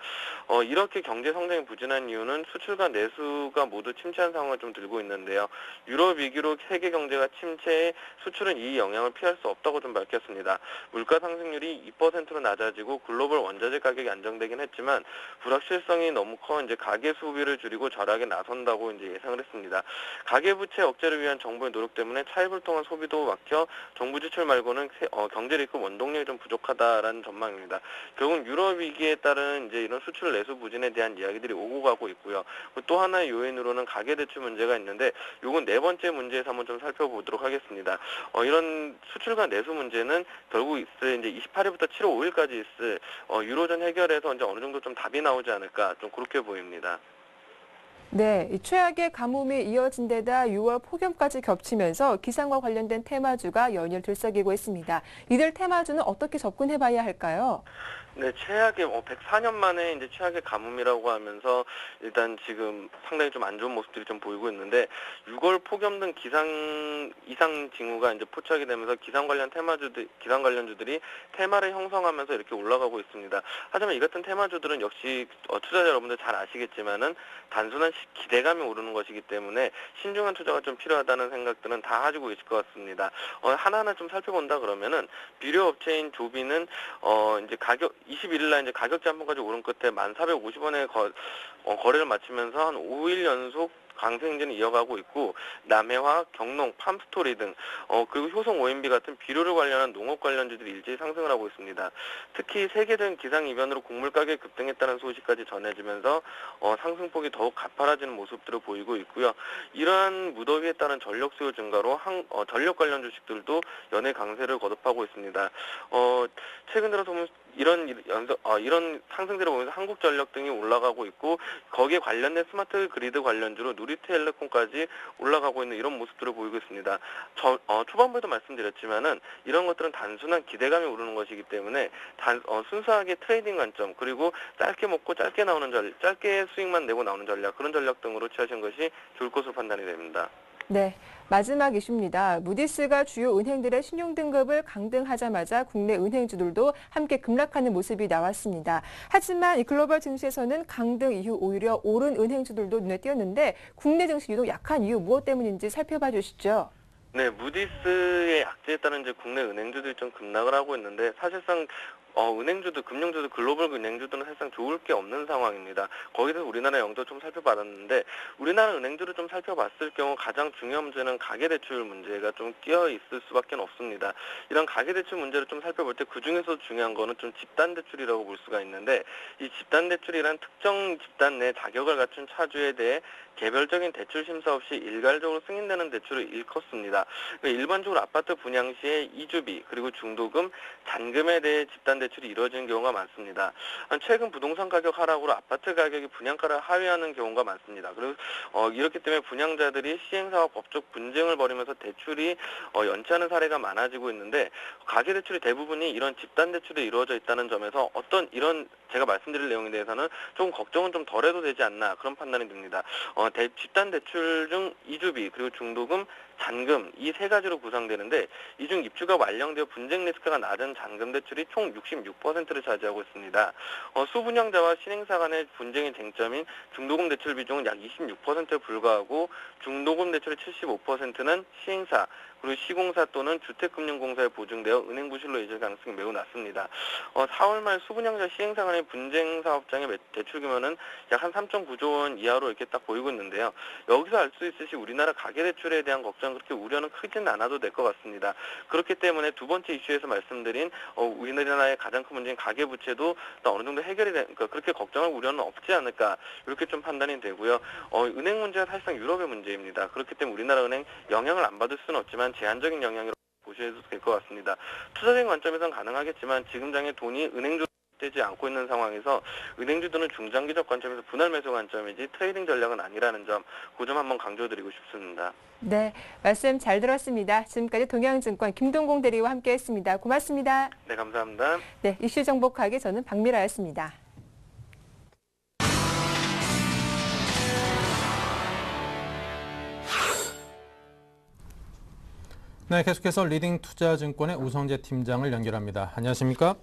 이렇게 경제 성장이 부진한 이유는 수출과 내수가 모두 침체한 상황을 좀 들고 있는데요. 유럽 위기로 세계 경제가 침체해 수출은 이 영향을 피할 수 없다고 좀 밝혔습니다. 물가 상승률이 2%로 낮아지고 글로벌 원자재 가격이 안정되긴 했지만 불확실성이 너무 커 이제 가계 소비를 줄이고 절약에 나선다고 이제 예상을 했습니다. 가계 부채 억제를 위한 정부의 노력 때문에 차입을 통한 소비도 막혀 정부 지출 말고는 경제를 이끌 원동력이 좀 부족하다라는 전망입니다. 결국 유럽 위기에 따른 이제 이런 수출 내수 부진에 대한 이야기들이 오고 가고 있고요. 또 하나의 요인으로는 가계 대출 문제가 있는데 이건 네 번째 문제에서 한번 좀 살펴보도록 하겠습니다. 이런 수출과 내수 문제는 결국 있을 이제 28일부터 7월 5일까지 있을 유로존 해결에서 이제 어느 정도 좀 답이 나오지 않을까 좀 그렇게 보입니다. 네, 이 최악의 가뭄이 이어진 데다 6월 폭염까지 겹치면서 기상과 관련된 테마주가 연일 들썩이고 있습니다. 이들 테마주는 어떻게 접근해봐야 할까요? 네, 최악의 104년 만에 이제 최악의 가뭄이라고 하면서 일단 지금 상당히 좀 안 좋은 모습들이 좀 보이고 있는데 6월 폭염 등 이상 징후가 이제 포착이 되면서 기상 관련주들이 테마를 형성하면서 이렇게 올라가고 있습니다. 하지만 이 같은 테마주들은 역시 투자자 여러분들 잘 아시겠지만은 단순한 기대감이 오르는 것이기 때문에 신중한 투자가 좀 필요하다는 생각들은 다 가지고 계실 것 같습니다. 하나하나 좀 살펴본다 그러면은 비료 업체인 조비는 이제 21일 날 이제 가격제 한 번까지 오른 끝에 1,450원에 거래를 마치면서 한 5일 연속 강세 행진을 이어가고 있고 남해화, 경농, 팜스토리 등 그리고 효성 OMB 같은 비료를 관련한 농업 관련주들이 일제히 상승을 하고 있습니다. 특히 세계적인 기상 이변으로 곡물 가격이 급등했다는 소식까지 전해지면서 상승폭이 더욱 가파라지는 모습들을 보이고 있고요. 이러한 무더위에 따른 전력 수요 증가로 전력 관련 주식들도 연일 강세를 거듭하고 있습니다. 최근 들어서 이런 상승들을 보면서 한국전력 등이 올라가고 있고 거기에 관련된 스마트 그리드 관련주로 누리텔레콤까지 올라가고 있는 이런 모습들을 보이고 있습니다. 초반부에도 말씀드렸지만은 이런 것들은 단순한 기대감이 오르는 것이기 때문에 순수하게 트레이딩 관점 그리고 짧게 먹고 짧게 나오는 짧게 수익만 내고 나오는 전략 그런 전략 등으로 취하시는 것이 좋을 것으로 판단이 됩니다. 네, 마지막 이슈입니다. 무디스가 주요 은행들의 신용등급을 강등하자마자 국내 은행주들도 함께 급락하는 모습이 나왔습니다. 하지만 이 글로벌 증시에서는 강등 이후 오히려 오른 은행주들도 눈에 띄었는데 국내 증시 유독 약한 이유 무엇 때문인지 살펴봐 주시죠. 네, 무디스의 악재에 따른 이제 국내 은행주들이 좀 급락을 하고 있는데 사실상 은행주도 금융주도 글로벌 은행주들은 사실상 좋을 게 없는 상황입니다. 거기서 우리나라 영도 좀 살펴봤는데 우리나라 은행주를 좀 살펴봤을 경우 가장 중요한 문제는 가계대출 문제가 좀 끼어 있을 수밖에 없습니다. 이런 가계대출 문제를 좀 살펴볼 때 그중에서 중요한 거는 좀 집단대출이라고 볼 수가 있는데 이 집단대출이란 특정 집단 내 자격을 갖춘 차주에 대해 개별적인 대출 심사 없이 일괄적으로 승인되는 대출을 일컫습니다. 일반적으로 아파트 분양 시에 이주비 그리고 중도금, 잔금에 대해 집단 대출이 이루어지는 경우가 많습니다. 최근 부동산 가격 하락으로 아파트 가격이 분양가를 하회하는 경우가 많습니다. 그리고 이렇기 때문에 분양자들이 시행사와 법적 분쟁을 벌이면서 대출이 연체하는 사례가 많아지고 있는데 가계대출이 대부분이 이런 집단 대출이 이루어져 있다는 점에서 어떤 이런 제가 말씀드릴 내용에 대해서는 조금 걱정은 좀 덜해도 되지 않나 그런 판단이 듭니다. 집단 대출 중 이주비 그리고 중도금, 잔금 이 세 가지로 구성되는데 이 중 입주가 완료되어 분쟁 리스크가 낮은 잔금 대출이 총 66%를 차지하고 있습니다. 수분양자와 신행사 간의 분쟁의 쟁점인 중도금 대출 비중은 약 26%에 불과하고 중도금 대출의 75%는 시행사 그리고 시공사 또는 주택금융공사에 보증되어 은행 부실로 이어질 가능성이 매우 낮습니다. 4월 말 수분양자 시행사 간의 분쟁 사업장의 대출 규모는 약 한 3.9조 원 이하로 이렇게 딱 보이고 있는데요. 여기서 알 수 있듯이 우리나라 가계대출에 대한 걱정 그렇게 우려는 크진 않아도 될 것 같습니다. 그렇기 때문에 두 번째 이슈에서 말씀드린 우리나라의 가장 큰 문제인 가계부채도 또 어느 정도 해결이 그러니까 그렇게 걱정할 우려는 없지 않을까 이렇게 좀 판단이 되고요. 은행 문제가 사실상 유럽의 문제입니다. 그렇기 때문에 우리나라 은행 영향을 안 받을 수는 없지만 제한적인 영향으로 보셔도 될 것 같습니다. 투자적인 관점에서는 가능하겠지만 지금 장에 돈이 은행주 되지 않고 있는 상황에서 은행주들은 중장기적 관점에서 분할 매수 관점이지 트레이딩 전략은 아니라는 점, 그 점 한번 강조드리고 싶습니다. 네, 말씀 잘 들었습니다. 지금까지 동양증권 김동공 대리와 함께했습니다. 고맙습니다. 네, 감사합니다. 네, 이슈 정복하기 저는 박미라였습니다. 네, 계속해서 리딩 투자증권의 우성재 팀장을 연결합니다. 안녕하십니까?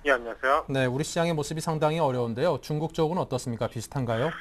예, 안녕하세요. 네, 우리 시장의 모습이 상당히 어려운데요. 중국 쪽은 어떻습니까? 비슷한가요?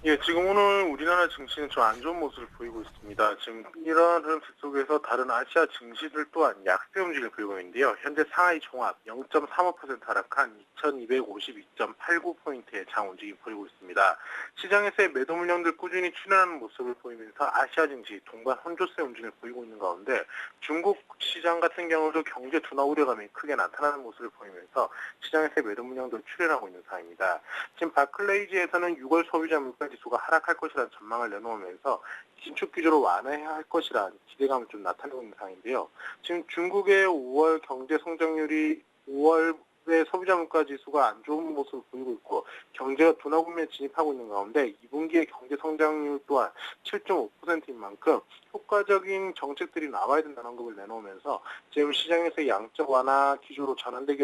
예, 지금 오늘 우리나라 증시는 좀 안 좋은 모습을 보이고 있습니다. 지금 이런 흐름 속에서 다른 아시아 증시들 또한 약세 움직임을 보이고 있는데요. 현재 상하이 종합 0.35% 하락한 2252.89포인트의 장 움직임 보이고 있습니다. 시장에서의 매도 물량들 꾸준히 출현하는 모습을 보이면서 아시아 증시 동반 혼조세 움직임을 보이고 있는 가운데 중국 시장 같은 경우도 경제 둔화 우려감이 크게 나타나는 모습을 보이면서 시장에서의 매도 물량도 출현하고 있는 상황입니다. 지금 바클레이지에서는 6월 소비자 물가 지수가 하락할 것이라는 전망을 내놓으면서 긴축 기조로 완화해야 할 것이라는 기대감을 좀 나타내고 있는 상황인데요. 지금 중국의 5월 경제 성장률이 5월의 소비자 물가 지수가 안 좋은 모습을 보이고 있고 경제가 둔화 국면에 진입하고 있는 가운데 2분기의 경제 성장률 또한 7.5%인 만큼 효과적인 정책들이 나와야 된다는 언급을 내놓으면서 지금 시장에서 양적 완화 기조로 전환될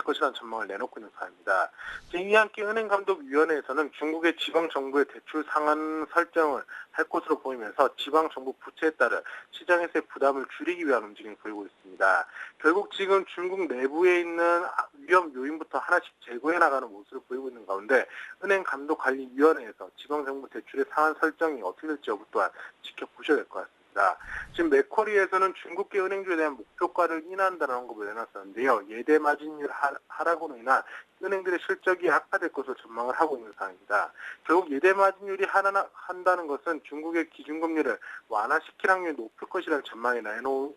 것이라는 전망을 내놓고 있는 상황입니다. 이와 함께 은행감독위원회에서는 중국의 지방정부의 대출 상한 설정을 할 것으로 보이면서 지방정부 부채에 따른 시장에서의 부담을 줄이기 위한 움직임을 보이고 있습니다. 결국 지금 중국 내부에 있는 위험 요인부터 하나씩 제거해 나가는 모습을 보이고 있는 가운데 은행감독관리위원회에서 지방정부 대출의 상한 설정이 어떻게 될지 여부 또한 지켜보셔야 될 것 같습니다. 있습니다. 지금 맥쿼리에서는 중국계 은행주에 대한 목표가를 인하한다는 언급을 내놨었는데요. 예대 마진율 하락으로 인한 은행들의 실적이 악화될 것으로 전망을 하고 있는 상황입니다. 결국 예대 마진율이 하락한다는 것은 중국의 기준금리를 완화시킬 확률이 높을 것이라는 전망이 내놓은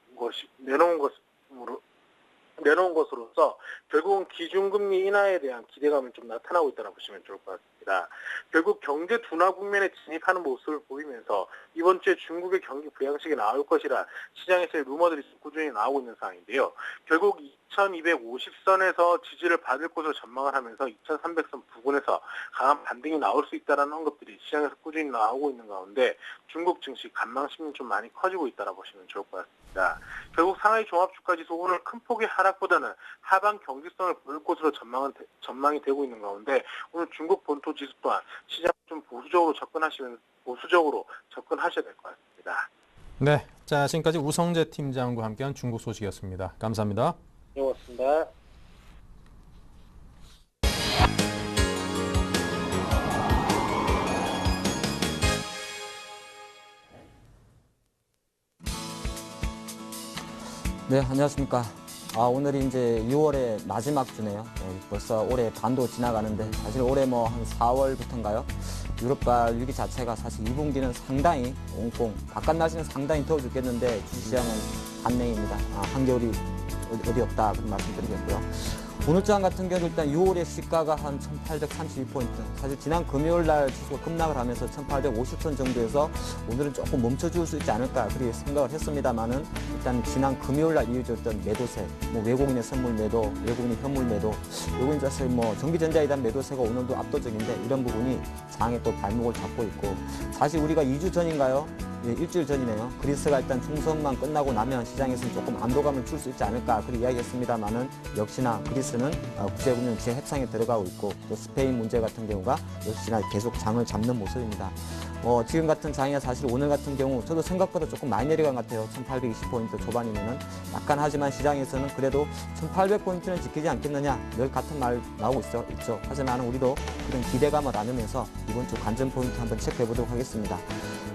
것으로서 결국은 기준금리 인하에 대한 기대감이 좀 나타나고 있다고 보시면 좋을 것 같습니다. 결국 경제 둔화 국면에 진입하는 모습을 보이면서 이번 주에 중국의 경기 부양식이 나올 것이라 시장에서의 루머들이 꾸준히 나오고 있는 상황인데요. 결국 2250선에서 지지를 받을 것으로 전망을 하면서 2300선 부근에서 강한 반등이 나올 수 있다는 언급들이 시장에서 꾸준히 나오고 있는 가운데 중국 증시 관망 심리 좀 많이 커지고 있다고 보시면 좋을 것 같습니다. 결국 상하이 종합주가지수 오늘 큰 폭의 하락보다는 하방 경직성을 보일 것으로 전망이 되고 있는 가운데 오늘 중국 본토 지수 또한 시장 좀 보수적으로 접근하셔야 될 것 같습니다. 네, 자 지금까지 우성재 팀장과 함께한 중국 소식이었습니다. 감사합니다. 네, 고맙습니다. 네, 안녕하십니까. 오늘이 이제 6월의 마지막 주네요. 벌써 올해 반도 지나가는데 사실 올해 뭐 한 4월부터인가요? 유럽발 위기 자체가 사실 2분기는 상당히 꽁꽁, 바깥 날씨는 상당히 더워 죽겠는데 주시장은 반냉입니다. 한겨울이 어디 없다 그런 말씀드리겠고요. 오늘장 같은 경우 일단 6월의 시가가 한 1832포인트. 사실 지난 금요일 날 지수가 급락을 하면서 1850선 정도에서 오늘은 조금 멈춰줄 수 있지 않을까 그렇게 생각을 했습니다만은 일단 지난 금요일 날 이어졌던 매도세, 뭐 외국인의 선물 매도, 외국인의 현물 매도, 요건 사실 뭐 전기전자에 대한 매도세가 오늘도 압도적인데 이런 부분이 장에 또 발목을 잡고 있고 사실 우리가 2주 전인가요? 예, 일주일 전이네요. 그리스가 일단 총선만 끝나고 나면 시장에서는 조금 안도감을 줄 수 있지 않을까 그렇게 이야기했습니다만은 역시나 그리스는 국제금융 재협상에 들어가고 있고 또 스페인 문제 같은 경우가 역시나 계속 장을 잡는 모습입니다. 지금 같은 장이야 사실 오늘 같은 경우 저도 생각보다 조금 많이 내려간 것 같아요. 1820포인트 초반이면은 약간 하지만 시장에서는 그래도 1800포인트는 지키지 않겠느냐 늘 같은 말 나오고 있죠. 하지만 우리도 그런 기대감을 안으면서 이번 주 관전 포인트 한번 체크해 보도록 하겠습니다.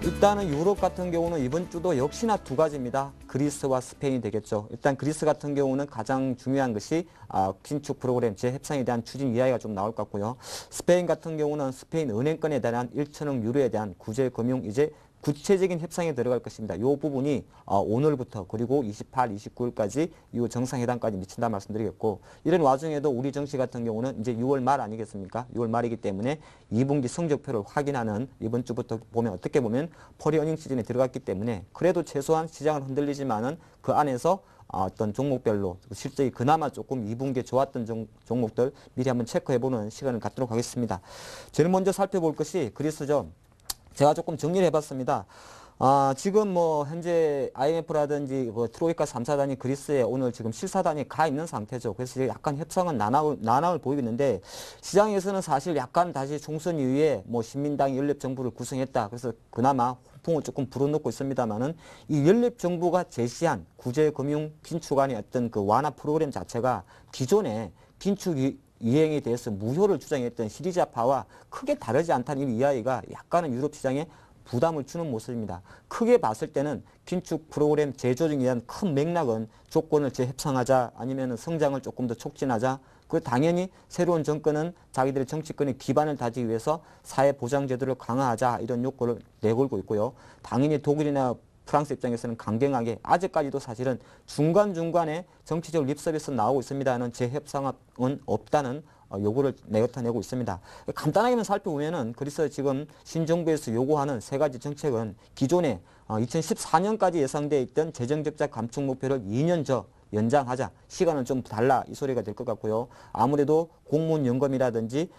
일단은 유럽 같은 경우는 이번 주도 역시나 두 가지입니다. 그리스와 스페인이 되겠죠. 일단 그리스 같은 경우는 가장 중요한 것이 긴축 프로그램 재협상에 대한 추진 이야기가 좀 나올 것 같고요. 스페인 같은 경우는 스페인 은행권에 대한 1천억 유로에 대한 구제금융 이제 구체적인 협상에 들어갈 것입니다. 이 부분이 오늘부터 그리고 28, 29일까지 이 정상회담까지 미친다 말씀드리겠고 이런 와중에도 우리 정시 같은 경우는 이제 6월 말 아니겠습니까? 6월 말이기 때문에 2분기 성적표를 확인하는 이번 주부터 보면 어떻게 보면 펄이 어닝 시즌에 들어갔기 때문에 그래도 최소한 시장을 흔들리지만은 그 안에서 어떤 종목별로 실적이 그나마 조금 2분기에 좋았던 종목들 미리 한번 체크해보는 시간을 갖도록 하겠습니다. 제일 먼저 살펴볼 것이 그리스죠. 제가 조금 정리를 해봤습니다. 지금 뭐 현재 IMF라든지 트로이카 3사단이 그리스에 오늘 지금 실사단이 가 있는 상태죠. 그래서 약간 협상은 난항을 보이고 있는데 시장에서는 사실 약간 다시 총선 이후에 뭐 신민당이 연립정부를 구성했다. 그래서 그나마 풍을 조금 불어넣고 있습니다만은 이 연립정부가 제시한 구제금융 긴축안의 어떤 그 완화 프로그램 자체가 기존에 긴축 이행에 대해서 무효를 주장했던 시리자파와 크게 다르지 않다는 이야기가 약간은 유럽 시장에 부담을 주는 모습입니다. 크게 봤을 때는 긴축 프로그램 재조정에 대한 큰 맥락은 조건을 재협상하자 아니면 성장을 조금 더 촉진하자 그 당연히 새로운 정권은 자기들의 정치권의 기반을 다지기 위해서 사회보장제도를 강화하자 이런 요구를 내걸고 있고요. 당연히 독일이나 프랑스 입장에서는 강경하게 아직까지도 사실은 중간중간에 정치적 립서비스 나오고 있습니다는 재협상은 없다는 요구를 내고 있습니다. 간단하게만 살펴보면은 그래서 지금 신정부에서 요구하는 세 가지 정책은 기존에 2014년까지 예상되어 있던 재정적자 감축 목표를 2년 더 연장하자. 시간은 좀 달라 이 소리가 될 것 같고요. 아무래도 공무원연금이라든지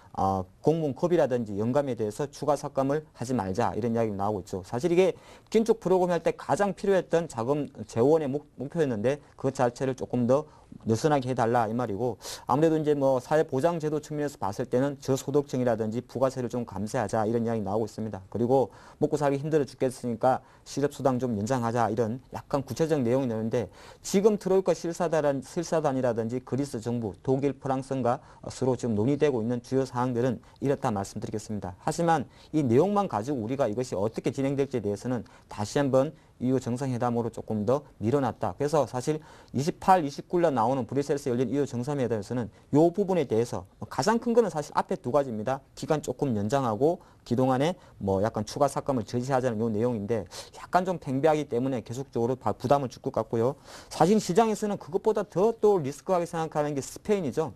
공무원급이라든지 연금에 대해서 추가 삭감을 하지 말자 이런 이야기가 나오고 있죠. 사실 이게 긴축 프로그램 할 때 가장 필요했던 자금 재원의 목표였는데 그 자체를 조금 더 느슨하게 해달라 이 말이고 아무래도 이제 뭐 사회보장제도 측면에서 봤을 때는 저소득층이라든지 부가세를 좀 감세하자 이런 이야기 나오고 있습니다. 그리고 먹고 살기 힘들어 죽겠으니까 실업수당 좀 연장하자 이런 약간 구체적 내용이 나오는데 지금 트로이카 실사단이라든지 그리스 정부, 독일, 프랑스가 것으로 지금 논의되고 있는 주요 사항들은 이렇다 말씀드리겠습니다. 하지만 이 내용만 가지고 우리가 이것이 어떻게 진행될지에 대해서는 다시 한번 EU 정상회담으로 조금 더 밀어놨다. 그래서 사실 28, 29일 나오는 브뤼셀에서 열린 EU 정상회담에서는 이 부분에 대해서 가장 큰 거는 사실 앞에 두 가지입니다. 기간 조금 연장하고 그동안에 뭐 약간 추가 삭감을 저지하자는 이 내용인데 약간 좀 팽배하기 때문에 계속적으로 부담을 줄 것 같고요. 사실 시장에서는 그것보다 더 또 리스크하게 생각하는 게 스페인이죠.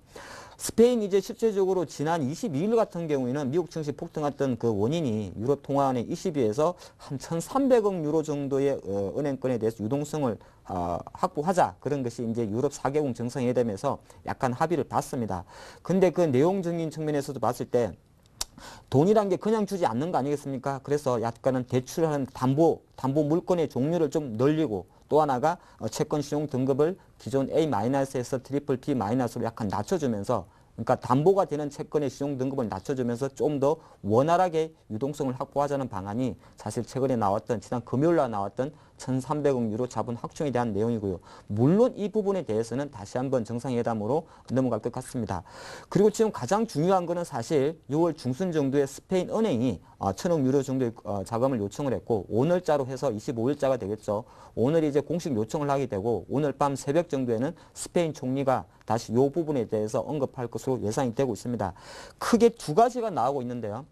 스페인이 이제 실제적으로 지난 22일 같은 경우에는 미국 증시 폭등했던 그 원인이 유럽 통화은행 ECB에서 한 1,300억 유로 정도의 은행권에 대해서 유동성을 확보하자. 그런 것이 이제 유럽 4개국 정상회담에서 약간 합의를 봤습니다. 근데 그 내용적인 측면에서도 봤을 때 돈이란 게 그냥 주지 않는 거 아니겠습니까? 그래서 약간은 대출하는 담보 물건의 종류를 좀 늘리고 또 하나가 채권 신용 등급을 기존 A-에서 트리플 B-로 약간 낮춰주면서 그러니까 담보가 되는 채권의 신용 등급을 낮춰주면서 좀 더 원활하게 유동성을 확보하자는 방안이 사실 최근에 나왔던 지난 금요일 날 나왔던 1,300억 유로 자본 확충에 대한 내용이고요. 물론 이 부분에 대해서는 다시 한번 정상회담으로 넘어갈 것 같습니다. 그리고 지금 가장 중요한 거는 사실 6월 중순 정도에 스페인 은행이 1,000억 유로 정도의 자금을 요청을 했고 오늘자로 해서 25일자가 되겠죠. 오늘 이제 공식 요청을 하게 되고 오늘 밤 새벽 정도에는 스페인 총리가 다시 이 부분에 대해서 언급할 것으로 예상이 되고 있습니다. 크게 두 가지가 나오고 있는데요.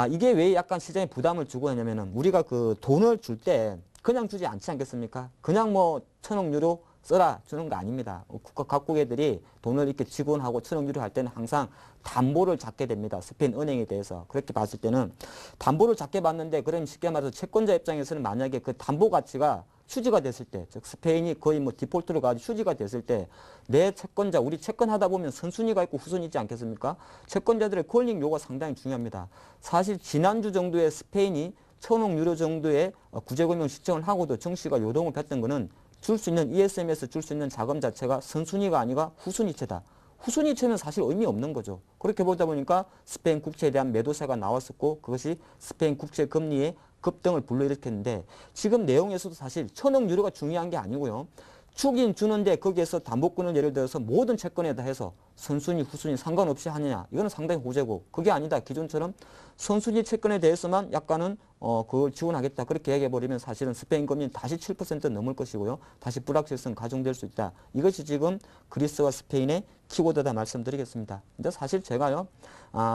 이게 왜 약간 시장에 부담을 주고 있냐면은 우리가 그 돈을 줄 때 그냥 주지 않지 않겠습니까? 그냥 뭐 1,000억 유로 써라 주는 거 아닙니다. 각국애들이 돈을 이렇게 지원하고 1,000억 유로 할 때는 항상 담보를 잡게 됩니다. 스페인 은행에 대해서. 그렇게 봤을 때는 담보를 잡게 받는데 그럼 쉽게 말해서 채권자 입장에서는 만약에 그 담보 가치가 휴지가 됐을 때, 즉 스페인이 거의 뭐 디폴트로 가지고 휴지가 됐을 때 내 채권자, 우리 채권하다 보면 선순위가 있고 후순위 있지 않겠습니까? 채권자들의 콜링 요구가 상당히 중요합니다. 사실 지난주 정도에 스페인이 1,000억 유로 정도의 구제금융 신청을 하고도 정시가 요동을 폈던 거는 줄 수 있는 ESM에서 줄 수 있는 자금 자체가 선순위가 아니라 후순위채다. 후순위채는 사실 의미 없는 거죠. 그렇게 보다 보니까 스페인 국채에 대한 매도세가 나왔었고 그것이 스페인 국채 금리의 급등을 불러일으켰는데 지금 내용에서도 사실 1,000억 유로가 중요한 게 아니고요. 주긴 주는데 거기에서 담보권을 예를 들어서 모든 채권에다 해서 선순위, 후순위 상관없이 하느냐. 이거는 상당히 호재고 그게 아니다. 기존처럼 선순위 채권에 대해서만 약간은 그걸 지원하겠다. 그렇게 얘기해버리면 사실은 스페인 금리는 다시 7% 넘을 것이고요. 다시 불확실성 가중될 수 있다. 이것이 지금 그리스와 스페인의 키워드다 말씀드리겠습니다. 근데 사실 제가요.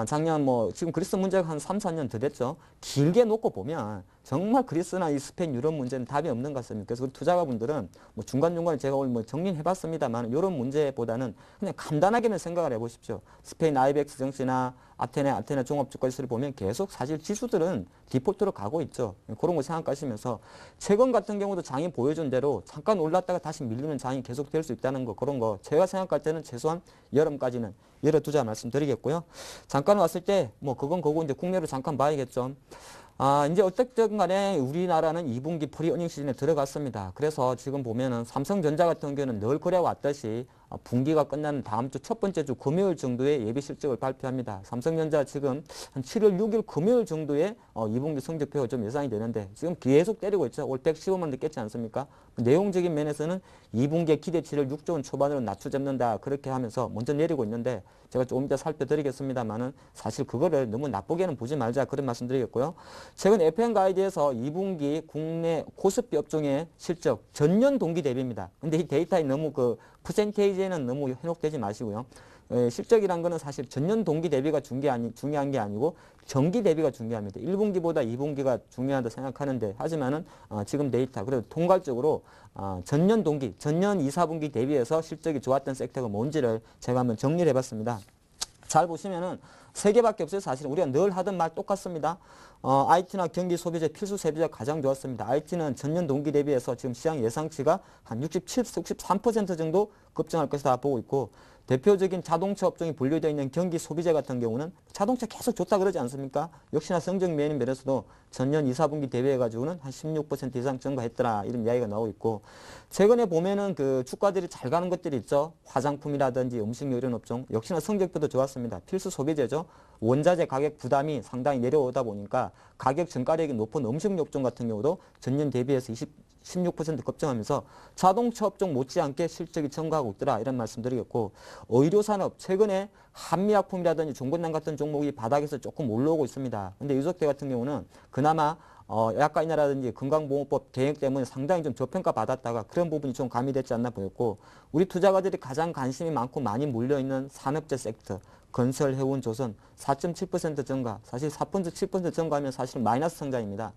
작년 지금 그리스 문제가 한 3, 4년 더 됐죠. 길게 놓고 보면 정말 그리스나 이 스페인 유럽 문제는 답이 없는 것 같습니다. 그래서 우리 투자가분들은 중간중간에 제가 오늘 정리해봤습니다만 이런 문제보다는 그냥 간단하게만 생각을 해보십시오. 스페인 IBEX 정시나 아테네 종합주가지수를 보면 계속 사실 지수들은 디폴트로 가고 있죠. 그런 거 생각하시면서 최근 같은 경우도 장이 보여준 대로 잠깐 올랐다가 다시 밀리는 장이 계속 될 수 있다는 거 그런 거 제가 생각할 때는 최소한 여름까지는 열어두자 말씀드리겠고요. 잠깐 왔을 때 그건 그거 이제 국내로 잠깐 봐야겠죠. 이제 어쨌든 간에 우리나라는 2분기 프리 어닝 시즌에 들어갔습니다. 그래서 지금 보면은 삼성전자 같은 경우는 늘 그래왔듯이 분기가 끝나는 다음 주 첫 번째 주 금요일 정도에 예비 실적을 발표합니다. 삼성전자 지금 한 7월 6일 금요일 정도에 2분기 성적표가 좀 예상이 되는데 지금 계속 때리고 있죠. 올 115만 됐겠지 않습니까? 내용적인 면에서는 2분기의 기대치를 6조 원 초반으로 낮춰잡는다. 그렇게 하면서 먼저 내리고 있는데 제가 조금 이따 살펴드리겠습니다만은 사실 그거를 너무 나쁘게는 보지 말자 그런 말씀드리겠고요. 최근 FM 가이드에서 2분기 국내 코스피 업종의 실적 전년 동기 대비입니다. 근데 이 데이터에 너무 퍼센테이지에는 너무 현혹되지 마시고요. 실적이란 거는 사실 전년 동기 대비가 중요한 게 아니고 정기 대비가 중요합니다. 1분기보다 2분기가 중요하다 생각하는데 하지만은 지금 데이터 그래도 통괄적으로 전년 동기, 전년 2, 4분기 대비해서 실적이 좋았던 섹터가 뭔지를 제가 한번 정리를 해봤습니다. 잘 보시면은 세 개밖에 없어요. 사실 우리가 늘 하던 말 똑같습니다. IT나 경기 소비재, 필수 소비재가 가장 좋았습니다. IT는 전년 동기 대비해서 지금 시장 예상치가 한 67, 63% 정도 급증할 것이다 보고 있고 대표적인 자동차 업종이 분류되어 있는 경기 소비재 같은 경우는 자동차 계속 좋다 그러지 않습니까? 역시나 성적 면에서도 전년 2, 4분기 대비해가지고는 한 16% 이상 증가했더라 이런 이야기가 나오고 있고 최근에 보면은 그 주가들이 잘 가는 것들이 있죠. 화장품이라든지 음식료 이런 업종 역시나 성적표도 좋았습니다. 필수 소비재죠. 원자재 가격 부담이 상당히 내려오다 보니까 가격 전가력이 높은 음식료 업종 같은 경우도 전년 대비해서 16% 급증하면서 자동차 업종 못지않게 실적이 증가하고 있더라 이런 말씀드리겠고 의료산업 최근에 한미약품이라든지 종근당 같은 종목이 바닥에서 조금 올라오고 있습니다. 근데 유적대 같은 경우는 그나마 약관이라든지 건강보험법 대행 때문에 상당히 좀 저평가 받았다가 그런 부분이 좀 가미됐지 않나 보였고 우리 투자가들이 가장 관심이 많고 많이 몰려있는 산업재 섹터 건설, 해운, 조선 4.7% 증가, 사실 4.7% 증가하면 사실 마이너스 성장입니다.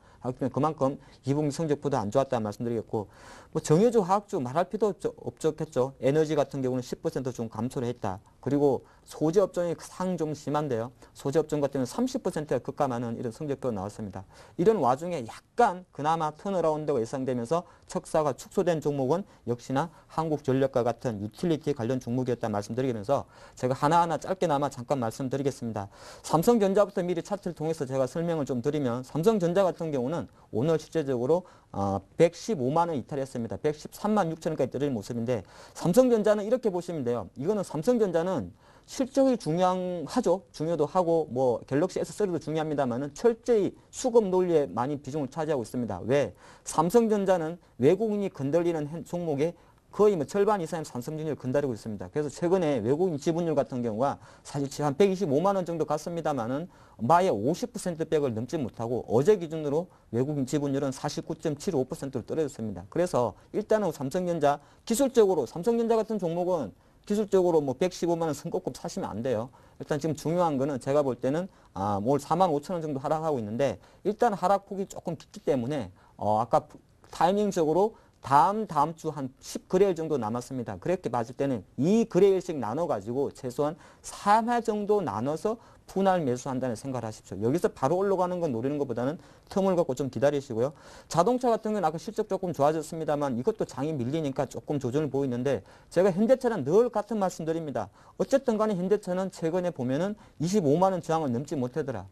그만큼 2분기 성적보다 안 좋았다는 말씀드리겠고 뭐 정유주, 화학주 말할 필요 없겠죠. 에너지 같은 경우는 10% 좀 감소를 했다. 그리고 소재 업종이 상 좀 심한데요. 소재 업종 같은 경우는 30%가 급감하는 이런 성적표가 나왔습니다. 이런 와중에 약간 그나마 턴어라운드가 예상되면서 척사가 축소된 종목은 역시나 한국전력과 같은 유틸리티 관련 종목이었다는 말씀드리면서 제가 하나하나 짧게나마 잠깐 말씀드리겠습니다. 삼성전자부터 미리 차트를 통해서 제가 설명을 좀 드리면 삼성전자 같은 경우는 오늘 실제적으로 115만 원 이탈했습니다. 113만 6천 원까지 떨어진 모습인데 삼성전자는 이렇게 보시면 돼요. 이거는 삼성전자는 실적이 중요하죠. 중요도 하고 뭐 갤럭시 S3도 중요합니다만은 철저히 수급 논리에 많이 비중을 차지하고 있습니다. 왜? 삼성전자는 외국인이 건들리는 종목에 거의 뭐 절반 이상의 산성진을 건드리고 있습니다. 그래서 최근에 외국인 지분율 같은 경우가 사실 한 125만 원 정도 갔습니다만은 마의 50%백을 넘지 못하고 어제 기준으로 외국인 지분율은 49.75%로 떨어졌습니다. 그래서 일단은 삼성전자 기술적으로 삼성전자 같은 종목은 기술적으로 뭐 115만 원 선거급 사시면 안 돼요. 일단 지금 중요한 거는 제가 볼 때는 올 4만 5천 원 정도 하락하고 있는데 일단 하락폭이 조금 깊기 때문에 아까 타이밍적으로 다음 주 한 10거래일 정도 남았습니다. 그렇게 봤을 때는 2거래일씩 나눠가지고 최소한 3회 정도 나눠서 분할 매수한다는 생각을 하십시오. 여기서 바로 올라가는 건 노리는 것보다는 텀을 갖고 좀 기다리시고요. 자동차 같은 건 아까 실적 조금 좋아졌습니다만 이것도 장이 밀리니까 조금 조정을 보이는데 제가 현대차는 늘 같은 말씀 드립니다. 어쨌든 간에 현대차는 최근에 보면은 25만 원 저항을 넘지 못하더라.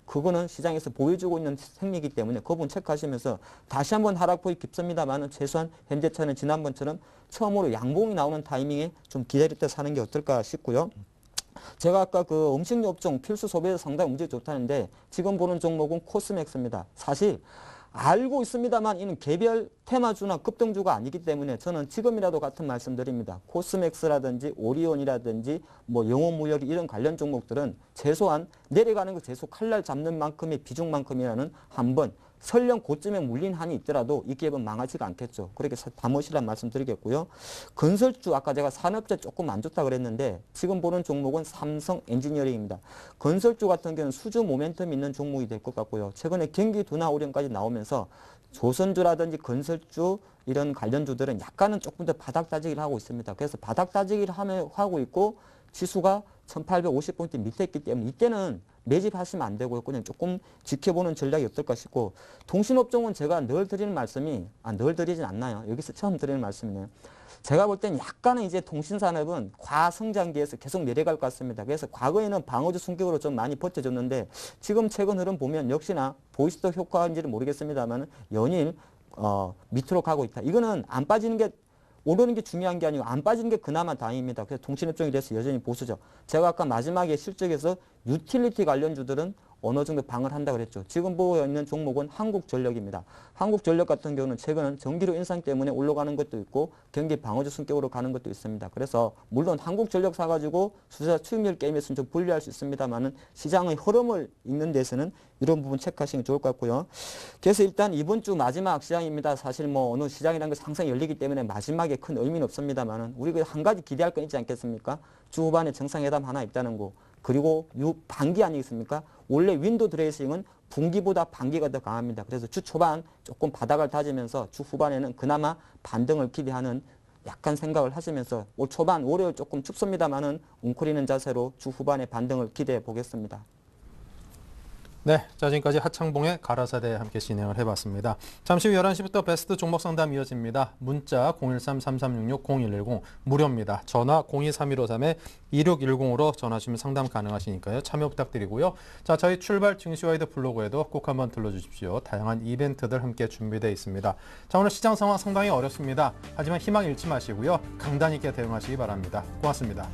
그거는 시장에서 보여주고 있는 생리이기 때문에 그 부분 체크하시면서 다시 한번 하락폭이 깊습니다만 최소한 현대차는 지난번처럼 처음으로 양봉이 나오는 타이밍에 좀 기다릴 때 사는 게 어떨까 싶고요. 제가 아까 그 음식료 업종 필수 소비에서 상당히 움직이 좋다는데 지금 보는 종목은 코스맥스입니다. 사실 알고 있습니다만 이는 개별 테마주나 급등주가 아니기 때문에 저는 지금이라도 같은 말씀 드립니다. 코스맥스라든지 오리온이라든지 뭐 영호무역 이런 관련 종목들은 최소한 내려가는 거 최소 칼날 잡는 만큼의 비중만큼이라는 한번 설령 고점에 물린 한이 있더라도 이 기업은 망하지가 않겠죠. 그렇게 담으시란 말씀 드리겠고요. 건설주 아까 제가 산업재 조금 안 좋다 그랬는데 지금 보는 종목은 삼성 엔지니어링입니다. 건설주 같은 경우는 수주 모멘텀 있는 종목이 될 것 같고요. 최근에 경기 둔화 우려까지 나오면서 조선주라든지 건설주 이런 관련주들은 약간은 조금 더 바닥 따지기를 하고 있습니다. 그래서 바닥 따지기를 하고 있고 지수가 1850포인트 밑에 있기 때문에 이때는 매집하시면 안 되고요. 그냥 조금 지켜보는 전략이 어떨까 싶고 통신업종은 제가 늘 드리는 말씀이 늘 드리진 않나요. 여기서 처음 드리는 말씀이네요. 제가 볼 때는 약간은 이제 통신산업은 과성장기에서 계속 내려갈 것 같습니다. 그래서 과거에는 방어주 충격으로 좀 많이 버텨줬는데 지금 최근 흐름 보면 역시나 보이스톡 효과인지는 모르겠습니다만 연일 밑으로 가고 있다. 이거는 안 빠지는 게 오르는 게 중요한 게 아니고 안 빠지는 게 그나마 다행입니다. 그래서 통신업종에 대해서 여전히 보수죠. 제가 아까 마지막에 실적에서 유틸리티 관련주들은 어느 정도 방을 한다고 그랬죠. 지금 보고 있는 종목은 한국전력입니다. 한국전력 같은 경우는 최근은 전기료 인상 때문에 올라가는 것도 있고 경기 방어주 성격으로 가는 것도 있습니다. 그래서 물론 한국전력 사가지고 투자 수익률 게임에서는 좀 불리할 수 있습니다만은 시장의 흐름을 읽는 데서는 이런 부분 체크하시는 게 좋을 것 같고요. 그래서 일단 이번 주 마지막 시장입니다. 사실 뭐 어느 시장이라는 것이 항상 열리기 때문에 마지막에 큰 의미는 없습니다만은 우리가 한 가지 기대할 건 있지 않겠습니까? 주 후반에 정상회담 하나 있다는 거. 그리고 반기 아니겠습니까? 원래 윈도 드레싱은 분기보다 반기가 더 강합니다. 그래서 주 초반 조금 바닥을 다지면서 주 후반에는 그나마 반등을 기대하는 약간 생각을 하시면서 올 초반 월요일 조금 춥습니다만은 웅크리는 자세로 주 후반에 반등을 기대해 보겠습니다. 네, 자 지금까지 하창봉의 가라사대 함께 진행을 해봤습니다. 잠시 후 11시부터 베스트 종목 상담 이어집니다. 문자 013-3366-0110 무료입니다. 전화 023153-2610으로 전화 주시면 상담 가능하시니까요. 참여 부탁드리고요. 자, 저희 출발 증시와이드 블로그에도 꼭 한번 들러주십시오. 다양한 이벤트들 함께 준비되어 있습니다. 자, 오늘 시장 상황 상당히 어렵습니다. 하지만 희망 잃지 마시고요. 강단 있게 대응하시기 바랍니다. 고맙습니다.